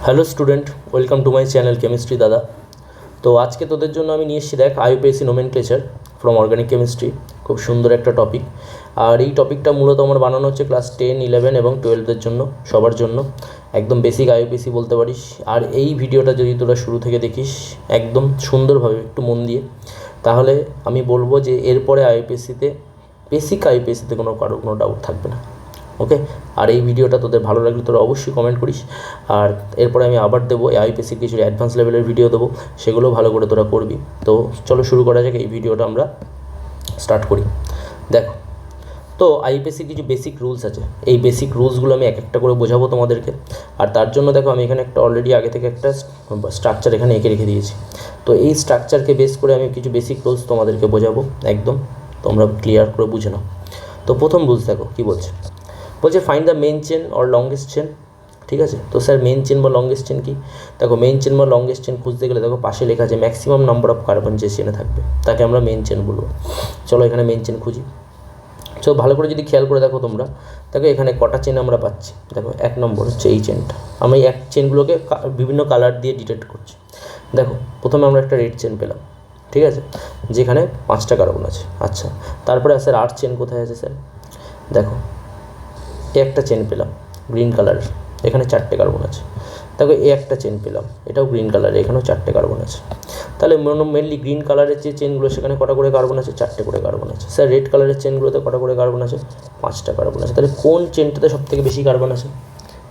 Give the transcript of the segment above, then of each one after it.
Hello student, welcome to my channel chemistry দাদা। তো আজকে তোদের জন্য আমি নিয়ে এসেছি দেখ আইউপিএসসি নোমেনক্লেচার ফ্রম অর্গানিক কেমিস্ট্রি। খুব সুন্দর একটা টপিক। আর এই টপিকটা মূলত আমার বানানো হচ্ছে ক্লাস 10, 11 এবং 12-এর জন্য, সবার জন্য। একদম বেসিক আইউপিএসসি বলতে পারিস। আর এই ভিডিওটা যদি তোরা শুরু থেকে দেখিস একদম সুন্দরভাবে একটু মন দিয়ে, তাহলে আমি বলবো যে এরপরে আইউপিএসসিতে, বেসিক আইউপিএসসিতে কোনো ডাউট থাকবে না। ওকে, আর এই ভিডিওটা তোদের ভালো লাগলে তোরা অবশ্যই কমেন্ট করিস। আর এরপরে আমি আবার দেবো আইপিএসসির কিছু অ্যাডভান্স লেভেলের ভিডিও দেবো, সেগুলো ভালো করে তোরা করবি। তো চলো শুরু করা যাক, এই ভিডিওটা আমরা স্টার্ট করি। দেখো, তো আইপিএসসির কিছু বেসিক রুলস আছে, এই বেসিক রুলসগুলো আমি এক একটা করে বোঝাবো তোমাদেরকে। আর তার জন্য দেখো আমি এখানে একটা অলরেডি আগে থেকে একটা স্ট্রাকচার এখানে এঁকে রেখে দিয়েছি। তো এই স্ট্রাকচারকে বেস করে আমি কিছু বেসিক রুলস তোমাদেরকে বোঝাবো, একদম তোমরা ক্লিয়ার করে বুঝে নাও। তো প্রথম রুলস দেখো কী বলছে find the main chain or longest chain. ঠিক আছে, তো স্যার মেন চেন বা লংগেস্ট চেন কি? দেখো মেন চেন বা লংগেস্ট চেন খুঁজতে গেলে দেখো পাশে লেখা আছে ম্যাক্সিমাম নাম্বার অফ কার্বন যে চেনে থাকবে তাকে আমরা মেন চেন বলবো। চলো এখানে মেন চেন খুঁজি। তো ভালো করে যদি খেয়াল করে দেখো তোমরা, দেখো এখানে কটা চেন আমরা পাচ্ছি। দেখো 1 নম্বর হচ্ছে এই চেনটা। আমি এক চেনগুলোকে বিভিন্ন কালার দিয়ে ডিটেক্ট করছি। দেখো প্রথমে আমরা একটা রেড চেন পেলাম, ঠিক আছে, যেখানে 5টা কার্বন আছে। আচ্ছা, তারপরে স্যার 8 চেন কোথায় আছে স্যার? দেখো একটা চেন পেলাম গ্রিন কালারের, এখানে 4টে কার্বন আছে। দেখো একটা চেন পেলাম, এটাও গ্রিন কালারের, এখানেও 4টে কার্বন আছে। তাহলে মেনলি গ্রিন কালারের যে চেনগুলো সেখানে কটা করে কার্বন আছে? 4টে করে কার্বন আছে। স্যার রেড কালারের চেনগুলোতে কটা করে কার্বন আছে? 5টা কার্বন আছে। তাহলে কোন চেনটাতে সবথেকে বেশি কার্বন আছে?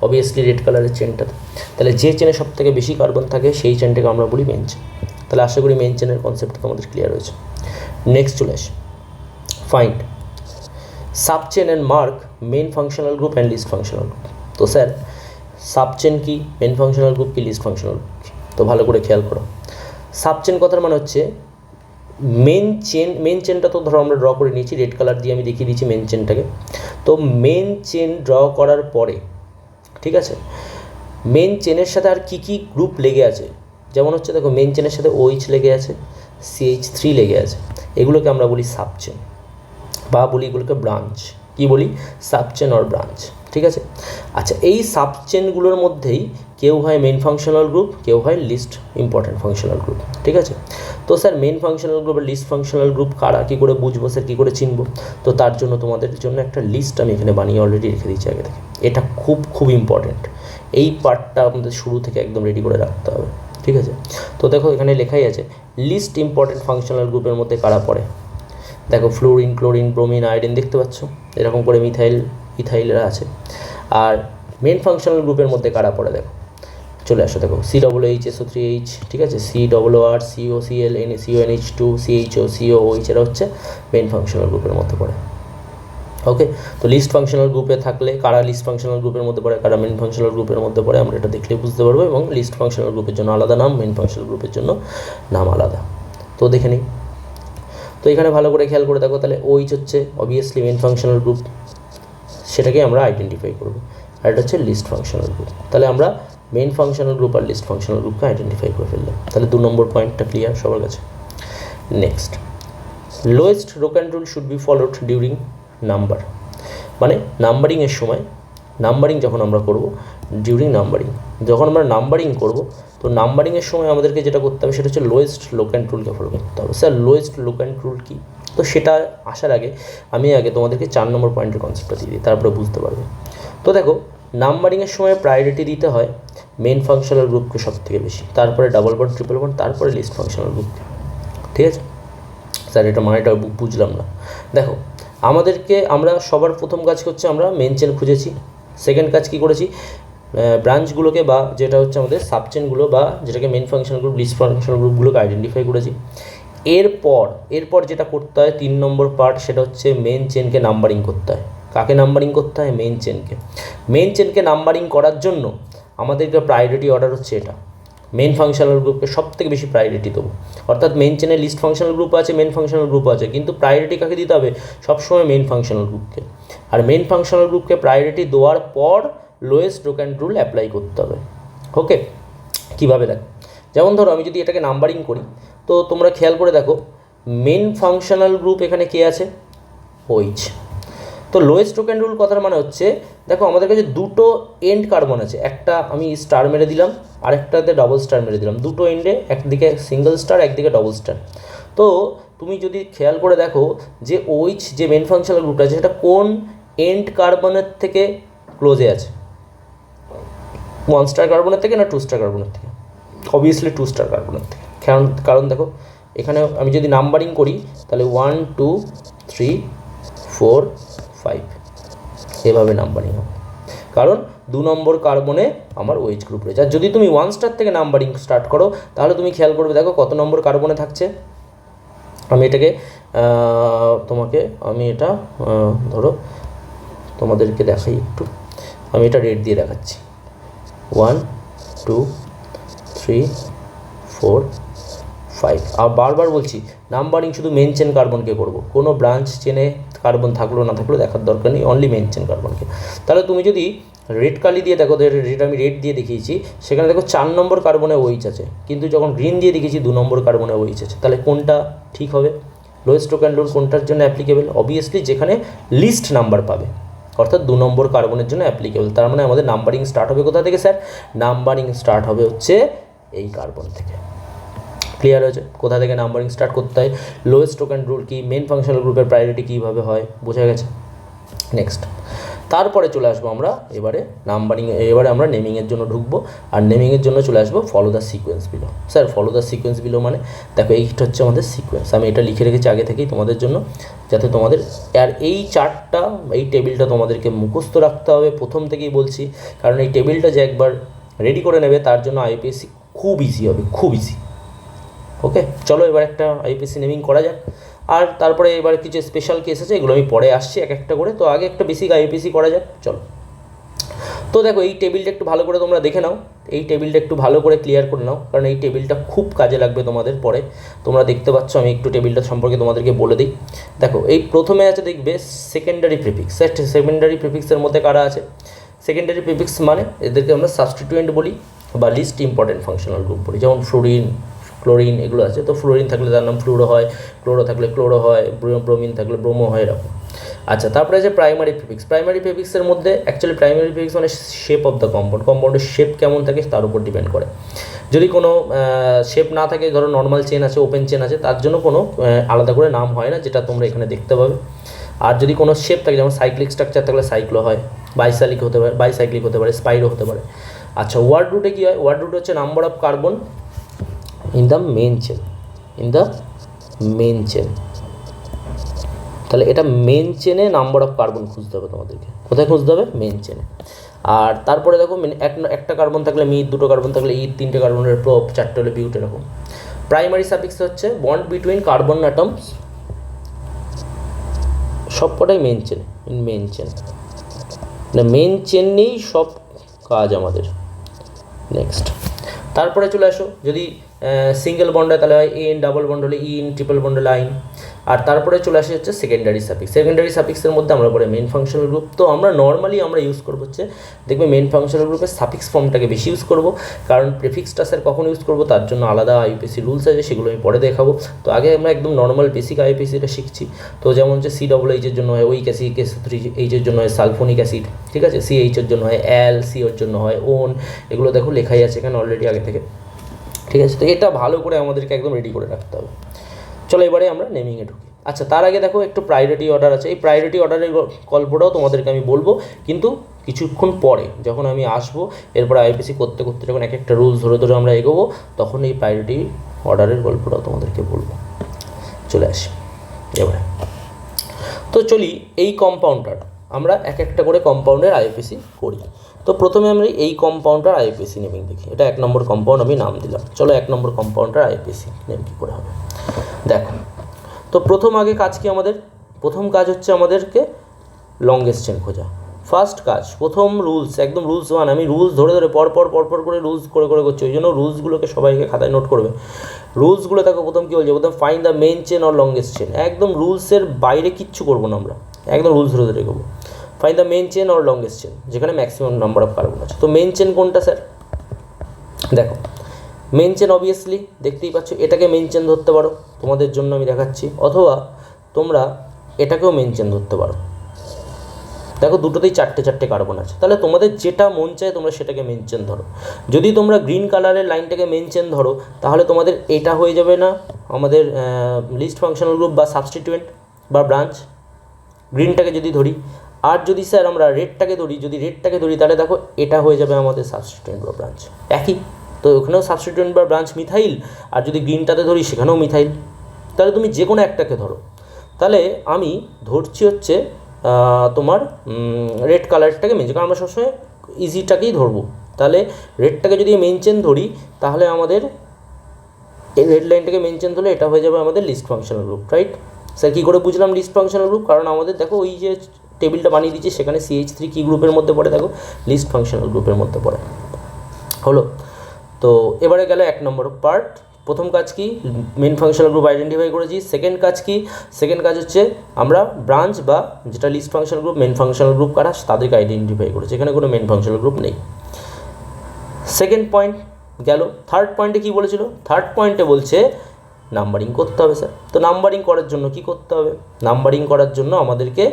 অবভিয়াসলি রেড কালারের চেনটাতে। তাহলে যে চেনে সবথেকে বেশি কার্বন থাকে সেই চেনটাকে আমরা বলি মেন চেন। তাহলে আশা করি মেন চেনের কনসেপ্টটা তোমাদের ক্লিয়ার হয়েছে। নেক্সট চলে আসি, find subchain and mark main functional group and least functional group. তো স্যার সাবচেন কি, মেন ফাংশনাল গ্রুপ কি, লিস্ট ফাংশনাল গ্রুপ কি? তো ভালো করে খেয়াল করো। সাবচেন কথার মানে হচ্ছে মেন চেনটা তো ধরো আমরা ড্র করে নিয়েছি, রেড কালার দিয়ে আমি দেখিয়ে দিচ্ছি মেন চেনটাকে। তো মেন চেন ড্র করার পরে, ঠিক আছে, মেন চেনের সাথে আর কী কী গ্রুপ লেগে আছে, যেমন হচ্ছে দেখো মেন চেনের সাথে OH লেগে আছে, CH3 লেগে আছে, এগুলোকে আমরা বলি সাবচেন বা বলি এগুলোকে ব্রাঞ্চ। কি বলি? সাবচেন অর ব্রাঞ্চ। ঠিক আছে, আচ্ছা এই সাবচেনগুলোর মধ্যেই কেউ হয় মেন ফাংশনাল গ্রুপ, কেউ হয় লিস্ট ইম্পর্ট্যান্ট ফাংশনাল গ্রুপ। ঠিক আছে, তো স্যার মেন ফাংশনাল গ্রুপ আর লিস্ট ফাংশনাল গ্রুপ কারা, কী করে বুঝবো স্যার, কী করে চিনবো? তো তার জন্য তোমাদের জন্য একটা লিস্ট আমি এখানে বানিয়ে অলরেডি রেখে দিচ্ছি আগে থেকে। এটা খুব ইম্পর্ট্যান্ট, এই পার্টটা আমাদের শুরু থেকে একদম রেডি করে রাখতে হবে। ঠিক আছে, তো দেখো এখানে লেখাই আছে লিস্ট ইম্পর্ট্যান্ট ফাংশনাল গ্রুপের মধ্যে কারা পড়ে। দেখো ফ্লোরিন, ক্লোরিন, ব্রোমিন, আয়োডিন দেখতে পাচ্ছ, এরকম করে ইথাইলেরা আছে। আর মেন ফাংশনাল গ্রুপের মধ্যে কারা পড়ে দেখো, চলে আসো। দেখো COOH, ঠিক আছে, COOR, COCl, CONH2, CHO, COOH, এরা হচ্ছে মেন ফাংশনাল গ্রুপের মধ্যে পড়ে। ওকে, তো লিস্ট ফাংশনাল গ্রুপে থাকলে কারা লিস্ট ফাংশনাল গ্রুপের মধ্যে পড়ে, কারা মেন ফাংশনাল গ্রুপের মধ্যে পড়ে, আমরা এটা দেখলে বুঝতে পারবো। এবং লিস্ট ফাংশনাল গ্রুপের জন্য আলাদা নাম, মেন ফাংশনাল গ্রুপের জন্য নাম আলাদা। তো দেখে নিই। তো এখানে ভালো করে খেয়াল করে দেখো, তাহলে OH হচ্ছে অবভিয়াসলি মেন ফাংশনাল গ্রুপ, সেটাকে আমরা আইডেন্টিফাই করব। আর এটা হচ্ছে লিস্ট ফাংশনাল গ্রুপ। তাহলে আমরা মেন ফাংশনাল গ্রুপ আর লিস্ট ফাংশনাল গ্রুপকে আইডেন্টিফাই করে ফেললাম। তাহলে 2 নম্বর পয়েন্টটা ক্লিয়ার সবার কাছে। Next, lowest locant rule should be followed during number. মানে নাম্বারিংয়ের সময়, নাম্বারিং যখন আমরা করব, ডিউরিং নাম্বারিং যখন আমরা নাম্বারিং করব, তো নাম্বারিংয়ের সময় আমাদেরকে যেটা করতে হবে সেটা হচ্ছে লোয়েস্ট লোক্যান্ট রুলকে ফলো করতে হবে। স্যার লোয়েস্ট লোক্যান্ট রুল কী? তো সেটা আসার আগে আমি তোমাদেরকে 4 নম্বর পয়েন্টের কনসেপ্টটা দিয়ে দিই, তারপরে বুঝতে পারবে। তো দেখো নাম্বারিংয়ের সময় প্রায়োরিটি দিতে হয় মেন ফাংশনাল গ্রুপকে সবথেকে বেশি, তারপরে ডাবল বন্ড, ট্রিপল বন্ড, তারপরে লিস্ট ফাংশনাল গ্রুপকে। ঠিক আছে স্যার, এটা মানেটা বুঝলাম না। দেখো আমরা সবার প্রথম কাজ হচ্ছে আমরা মেন চেন খুঁজেছি। সেকেন্ড কাজ কী করেছি? ব্রাঞ্চগুলোকে বা যেটা হচ্ছে আমাদের সাবচেনগুলো বা যেটাকে main functional group, least functional গ্রুপগুলোকে আইডেন্টিফাই করেছি। এরপর যেটা করতে হয় 3 নম্বর পার্ট, সেটা হচ্ছে মেন চেনকে নাম্বারিং করতে হয়। কাকে নাম্বারিং করতে হয়? মেন চেনকে। মেন চেনকে নাম্বারিং করার জন্য আমাদেরকে প্রায়োরিটি অর্ডার হচ্ছে এটা, মেন ফাংশনাল গ্রুপকে সবথেকে বেশি প্রায়োরিটি দেবো। অর্থাৎ মেন চেনে লিস্ট ফাংশনাল গ্রুপ আছে, মেন ফাংশনাল গ্রুপ আছে, কিন্তু প্রায়োরিটি কাকে দিতে হবে? সবসময় মেন ফাংশনাল গ্রুপকে। আর মেন ফাংশনাল গ্রুপকে প্রায়োরিটি দেওয়ার পর লোয়েস্ট রোক্যান্ট রুল অ্যাপ্লাই করতে হবে। ওকে, কীভাবে দেখো, যেমন ধরো আমি যদি এটাকে নাম্বারিং করি, তো তোমরা খেয়াল করে দেখো মেন ফাংশনাল গ্রুপ এখানে কে আছে? OH। তো লোয়েস্ট টোকেন রুল কথার মানে হচ্ছে, দেখো আমাদের কাছে দুটো এন্ড কার্বন আছে, একটা আমি স্টার মেরে দিলাম, আরেকটাতে ডবল স্টার মেরে দিলাম, দুটো এন্ডে একদিকে সিঙ্গেল স্টার একদিকে ডবল স্টার। তো তুমি যদি খেয়াল করে দেখো যে OH যে মেন ফাংশনাল গ্রুপটা আছে সেটা কোন এন্ড কার্বনের থেকে ক্লোজে আছে, 1 স্টার কার্বনের থেকে না 2 স্টার কার্বনের থেকে? অবভিয়াসলি 2 স্টার কার্বনের থেকে। কারণ দেখো এখানে আমি যদি নাম্বারিং করি তাহলে 1 2 3 4 5 এভাবে নাম্বারিং হবে, কারণ 2 নম্বর কার্বনে আমার OH গ্রুপ রয়েছে। আর যদি তুমি 1 স্টার থেকে নাম্বারিং স্টার্ট করো তাহলে তুমি খেয়াল করবে, দেখো কত নম্বর কার্বনে থাকছে। আমি এটাকে আমি এটা ধরো তোমাদেরকে দেখাই একটু, আমি এটা রেড দিয়ে দেখাচ্ছি, 1 2 3 4 5। আর বারবার বলছি নাম্বারিং শুধু মেন চেন কার্বনকে করব, কোনো ব্রাঞ্চ চেনে কার্বন থাকলো না থাকলো দেখার দরকার নেই, অনলি মেন চেন কার্বনকে। তাহলে তুমি যদি রেড কালি দিয়ে দেখো, যেটা আমি রেড দিয়ে দেখিয়েছি সেখানে দেখো 4 নম্বর কার্বনে OH আছে, কিন্তু যখন গ্রিন দিয়ে দেখিয়েছি 2 নম্বর কার্বনে OH আছে। তাহলে কোনটা ঠিক হবে? লোয়েস্ট টোকেন রুল কোনটার জন্য অ্যাপ্লিকেবল? অবভিয়াসলি যেখানে লিস্ট নাম্বার পাবে, অর্থাৎ 2 নম্বর কার্বনের জন্য অ্যাপ্লিকেবল। তার মানে আমাদের নাম্বারিং স্টার্ট হবে কোথা থেকে স্যার? নাম্বারিং স্টার্ট হবে হচ্ছে এই কার্বন থেকে। ক্লিয়ার হয়েছে কোথা থেকে নাম্বারিং স্টার্ট করতে হয়, লোয়েস্ট টোকেন রুল কি, মেন ফাংশনাল গ্রুপের প্রায়োরিটি কীভাবে হয়, বোঝা গেছে। নেক্সট, তারপরে চলে আসবো আমরা এবারে আমরা নেমিংয়ের জন্য ঢুকবো, আর নেমিংয়ের জন্য চলে আসবো follow the sequence below. Sir follow the sequence below মানে দেখো এইটা হচ্ছে আমাদের সিকোয়েন্স, আমি এটা লিখে রেখেছি আগে থেকেই তোমাদের জন্য, যাতে তোমাদের আর এই চার্টটা এই টেবিলটা তোমাদেরকে মুখস্থ রাখতে হবে, প্রথম থেকেই বলছি, কারণ এই টেবিলটা যে একবার রেডি করে নেবে তার জন্য IUPAC খুব ইজি হবে, খুব ইজি। ওকে, চলো এবার একটা IUPAC নেমিং করা যাক, আর তারপরে এবার কিছু স্পেশাল কেস আছে, এগুলো আমি পরে আসছি এক একটা করে। তো আগে একটা বেসিক IUPAC করা যাক, চলো। তো দেখো এই টেবিলটা একটু ভালো করে তোমরা দেখে নাও, এই টেবিলটা একটু ভালো করে ক্লিয়ার করে নাও, কারণ এই টেবিলটা খুব কাজে লাগবে তোমাদের পরে। তোমরা দেখতে পাচ্ছ, আমি একটু টেবিলটা সম্পর্কে তোমাদেরকে বলে দিই। দেখো এই প্রথমে আছে দেখবে সেকেন্ডারি প্রিফিক্স। সেকেন্ডারি প্রিফিক্সের মধ্যে কারা আছে? সেকেন্ডারি প্রিফিক্স মানে এদেরকে আমরা সাবস্টিটিউয়েন্ট বলি বা লিস্ট ইম্পর্টেন্ট ফাংশনাল গ্রুপ বলি, যেমন ফ্লোরিন, ক্লোরিন এগুলো আছে। তো ফ্লোরিন থাকলে তার নাম ফ্লুরো হয়, ক্লোরো থাকলে ক্লোরো হয়, ব্রোমিন থাকলে ব্রোমো হয়, এরকম। আচ্ছা, তারপরে আছে প্রাইমারি প্রিফিক্স। প্রাইমারি প্রিফিক্সের মধ্যে অ্যাকচুয়ালি প্রাইমারি প্রিফিক্স মানে শেপ অফ দ্য কম্পাউন্ড, কম্পাউন্ডের শেপ কেমন থাকে তার উপর ডিপেন্ড করে। যদি কোনো শেপ না থাকে, ধরো নর্মাল চেন আছে, ওপেন চেন আছে, তার জন্য কোনো আলাদা করে নাম হয় না, যেটা তোমরা এখানে দেখতে পাবে। আর যদি কোনো শেপ থাকে, যেমন সাইক্লিক স্ট্রাকচার থাকলে সাইক্লো হয়, বাইসাইক্লিক হতে পারে, স্পাইরো হতে পারে। আচ্ছা, ওয়ার্ড রুটে কী হয়? ওয়ার্ড রুট হচ্ছে number of carbon in the main chain, তাহলে এটা মেন চেনে নাম্বার অফ কার্বন খুঁজতে হবে তোমাদেরকে। কোথায় খুঁজতে হবে? মেন চেনে। আর তারপরে দেখো একটা কার্বন থাকলে মিথ, 2টো কার্বন থাকলে ইথ, 3টে কার্বনের প্রোপ, 4টে হলে বিউট, এরকম। প্রাইমারি সাফিক্স হচ্ছে বন্ড বিটুইন কার্বন অ্যাটমস, সবকটাই মেন চেন, মানে মেন চেন নিয়েই সব কাজ আমাদের। নেক্সট, তারপরে চলে আসো, যদি সিঙ্গেল বন্ড হয় তাহলে হয় এন, ডাবল বন্ড হলে ইন, ট্রিপল বন্ড হলে আইন। আর তারপরে চলে আসে হচ্ছে সেকেন্ডারি সাফিক্স। সেকেন্ডারি সাফিক্সের মধ্যে আমরা পরে মেন ফাংশনাল গ্রুপ। তো আমরা নর্মালি ইউজ করবো হচ্ছে, দেখবে মেন ফাংশনাল গ্রুপের সাফিক্স ফর্মটাকে বেশি ইউজ করবো, কারণ প্রিফিক্সটা স্যার কখন ইউজ করবো তার জন্য আলাদা IUPAC রুলস আছে, সেগুলো আমি পরে দেখাবো। তো আগে আমরা একদম নর্মাল বেসিক IUPACটা শিখছি। তো যেমন হচ্ছে COOH এর জন্য হয় উইক অ্যাসিড, CH এর জন্য হয় সালফোনিক অ্যাসিড, ঠিক আছে, CH এর জন্য হয় অ্যাল, CO এর জন্য হয় ওন, এগুলো দেখো লেখাই আছে এখানে অলরেডি আগে থেকে, ঠিক আছে। তো এটা ভালো করে আমাদেরকে একদম রেডি করে রাখতে হবে। চলো এবারে আমরা নেমিংয়ে ঢুকি। আচ্ছা, তার আগে দেখো একটু প্রায়োরিটি অর্ডার আছে। এই প্রায়োরিটি অর্ডারের গল্পটাও তোমাদেরকে আমি বলবো, কিন্তু কিছুক্ষণ পরে যখন আমি আসবো, এরপর IUPAC করতে করতে যখন এক একটা রুলস ধরে ধরে আমরা এগোবো, তখন এই প্রায়োরিটি অর্ডারের গল্পটাও তোমাদেরকে বলবো। চলে আসি এবারে। তো চলি এই কম্পাউন্ডার, আমরা এক একটা করে কম্পাউন্ডের IUPAC করি। তো প্রথমে আমরা এই কম্পাউন্ডার IUPAC নেমিং দেখি। এটা 1 নম্বর কম্পাউন্ড আমি নাম দিলাম। চলো 1 নম্বর কম্পাউন্ডার IUPAC নেম কী করে হবে দেখো। তো প্রথম কাজ কি আমাদের? প্রথম কাজ হচ্ছে আমাদেরকে লংগেস্ট চেন খোঁজা। ফার্স্ট কাজ, প্রথম রুলস, একদম রুলস 1। আমি রুলস ধরে ধরে পরপর করে রুলস করে করছি, ওই জন্য রুলসগুলোকে সবাইকে খাতায় নোট করবে। রুলসগুলো দেখো প্রথম কী বলছে, প্রথম find the main chain or longest chain. একদম রুলসের বাইরে কিচ্ছু করবো না আমরা, একদম রুলস ধরে ধরে এগোবো। Find the main chain or longest chain, যেখানে ম্যাক্সিমাম নাম্বার অফ কার্বন আছে। তো মেন চেন কোনটা স্যার? দেখো মেন চেন অবভিয়াসলি দেখতেই পাচ্ছ, এটাকে মেন চেন ধরতে পারো, তোমাদের জন্য আমি দেখাচ্ছি, অথবা তোমরা এটাকেও মেন চেন ধরতে পারো। দেখো দুটোতেই চারটে চারটে কার্বন আছে, তাহলে তোমাদের যেটা মন চায় তোমরা সেটাকে মেন চেন ধরো। যদি তোমরা গ্রিন কালারের লাইনটাকে মেন চেন ধরো তাহলে তোমাদের এটা হয়ে যাবে না আমাদের লিস্ট ফাংশনাল গ্রুপ বা সাবস্টিটিউয়েন্ট বা ব্রাঞ্চ, গ্রিনটাকে যদি ধরি। আর যদি স্যার আমরা রেডটাকে ধরি, যদি রেডটাকে ধরি তাহলে দেখো এটা হয়ে যাবে আমাদের সাবস্টিটিউয়েন্ট বা ব্রাঞ্চ, একই তো ওখানেও সাবস্টিটিউয়েন্ট বা ব্রাঞ্চ মিথাইল, আর যদি গ্রিনটাতে ধরি সেখানেও মিথাইল। তাহলে তুমি যে কোনো একটাকে ধরো। তাহলে আমি ধরছি হচ্ছে তোমার রেড কালারটাকে মেন চেন, কারণ আমরা সবসময় ইজিটাকেই ধরবো। তাহলে রেডটাকে যদি মেন চেন ধরি তাহলে আমাদের এই রেড লাইনটাকে মেন চেন ধরলে এটা হয়ে যাবে আমাদের least functional group, right? Sir কী করে বুঝলাম লিস্ট ফাংশনাল গ্রুপ? কারণ আমাদের দেখো ওই যে টেবিলটা বানিয়ে দিচ্ছি সেখানে CH3 কী গ্রুপের মধ্যে পড়ে, দেখো লিস্ট ফাংশনাল গ্রুপের মধ্যে পড়ে। হলো, তো এবারে গেল 1 নম্বর পার্ট। প্রথম কাজ কি, মেন ফাংশনাল গ্রুপ আইডেন্টিফাই করেছি। সেকেন্ড কাজ কি, সেকেন্ড কাজ হচ্ছে আমরা ব্রাঞ্চ বা যেটা least functional group, main functional group কারা তাদেরকে আইডেন্টিফাই করেছি, এখানে কোনো মেন ফাংশনাল গ্রুপ নেই। সেকেন্ড পয়েন্ট গেল। থার্ড পয়েন্টে কী বলেছিল? থার্ড পয়েন্টে বলছে নাম্বারিং করতে হবে স্যার। তো নাম্বারিং করার জন্য কি করতে হবে? নাম্বারিং করার জন্য আমাদেরকে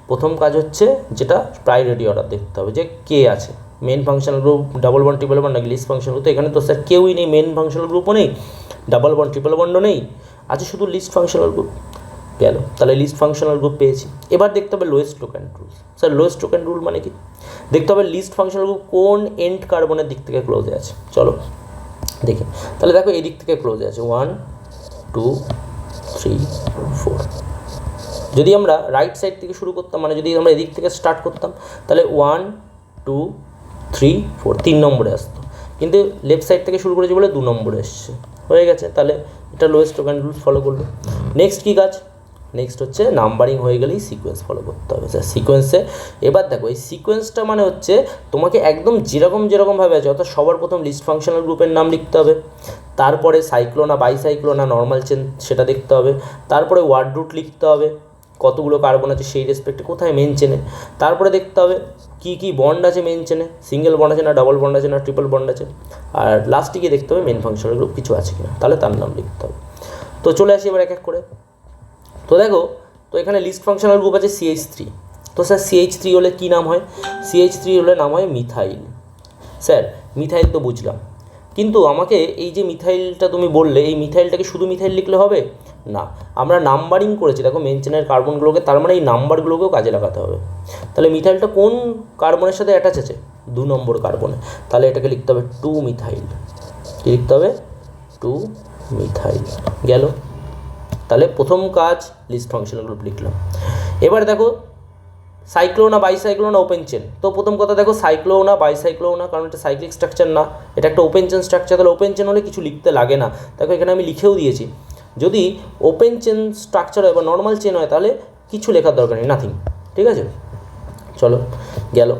প্রথম কাজ হচ্ছে যেটা প্রায়োরিটি অর্ডার দেখতে হবে, যে কে আছে main functional group, double bond triple bond নাকি লিস্ট ফাংশনাল গ্রুপ। তো এখানে তো স্যার কেউই নেই, মেন ফাংশনাল গ্রুপও নেই, ডাবল বন্ড ট্রিপল বন্ডও নেই, আছে শুধু লিস্ট ফাংশনাল গ্রুপ। গেল, তাহলে লিস্ট ফাংশনাল গ্রুপ পেয়েছি। এবার দেখতে হবে lowest token rule. Sir lowest token rule মানে কি? দেখতে হবে লিস্ট ফাংশনাল গ্রুপ কোন এন্ড কার্বনের দিক থেকে ক্লোজে আছে। চলো দেখি, তাহলে দেখো এই দিক থেকে ক্লোজে আছে 1 2 3 4। যদি আমরা রাইট সাইড থেকে শুরু করতাম, মানে যদি আমরা এদিক থেকে স্টার্ট করতাম তাহলে 1 2 3 4 3 নম্বরে আসতো, কিন্তু লেফট সাইড থেকে শুরু করেছি বলে 2 নম্বরে এসছে, হয়ে গেছে। তাহলে এটা লোয়েস্ট টোকেন রুল ফলো করলো। নেক্সট কী কাজ? নেক্সট হচ্ছে নাম্বারিং হয়ে গেলেই সিকোয়েন্স ফলো করতে হবে স্যার। সিকোয়েন্সে এবার দেখো এই সিকোয়েন্সটা মানে হচ্ছে তোমাকে একদম যেরকমভাবে আছে, অর্থাৎ সবার প্রথম লিস্ট ফাংশনাল গ্রুপের নাম লিখতে হবে, তারপরে সাইক্লোনা বাইসাইক্লোনা নর্মাল চেন সেটা দেখতে হবে, তারপরে ওয়ার্ড রুট লিখতে হবে কতগুলো কার্বন আছে সেই রেসপেক্টে, কোথায় মেন চেনে, তারপরে দেখতে হবে কী কী বন্ড আছে মেন চেনে, সিঙ্গেল বন্ড আছে না ডাবল বন্ড আছে না ট্রিপল বন্ড আছে, আর লাস্টে গিয়ে দেখতে হবে মেন ফাংশনাল গ্রুপ কিছু আছে কিনা, তাহলে তার নাম লিখতে হবে। তো চলে আসি এবার এক এক করে। তো দেখো, তো এখানে লিস্ট ফাংশনাল গ্রুপ আছে CH3। তো স্যার CH3 হলে কী নাম হয়? CH3 হলে নাম হয় মিথাইল। স্যার মিথাইল তো বুঝলাম, কিন্তু আমাকে এই যে মিথাইলটা তুমি বললে, এই মিথাইলটাকে শুধু মিথাইল লিখলে হবে না, আমরা নাম্বারিং করেছি দেখো মেন চেনের কার্বনগুলোকে, তার মানে এই নাম্বারগুলোকেও কাজে লাগাতে হবে। তাহলে মিথাইলটা কোন কার্বনের সাথে অ্যাটাচ আছে? 2 নম্বর কার্বনে, তাহলে এটাকে লিখতে হবে 2 মিথাইল। কী লিখতে হবে? 2 মিথাইল। গেল, তাহলে প্রথম কাজ লিস্ট ফাংশনাল গ্রুপ লিখলাম। এবার দেখো সাইক্লোনা বাইসাইক্লোনা ওপেন চেন। তো প্রথম কথা দেখো সাইক্লোনা বাইসাইক্লোনা, কারণ এটা সাইক্লিক স্ট্রাকচার না, এটা একটা ওপেন চেন স্ট্রাকচার, তাহলে ওপেন চেন হলে কিছু লিখতে লাগে না। দেখো এখানে আমি লিখেও দিয়েছি, যদি ওপেন চেন স্ট্রাকচার হয় বা নর্মাল চেন হয় তাহলে কিছু লেখার দরকার নেই, নাথিং, ঠিক আছে। চলো গেল।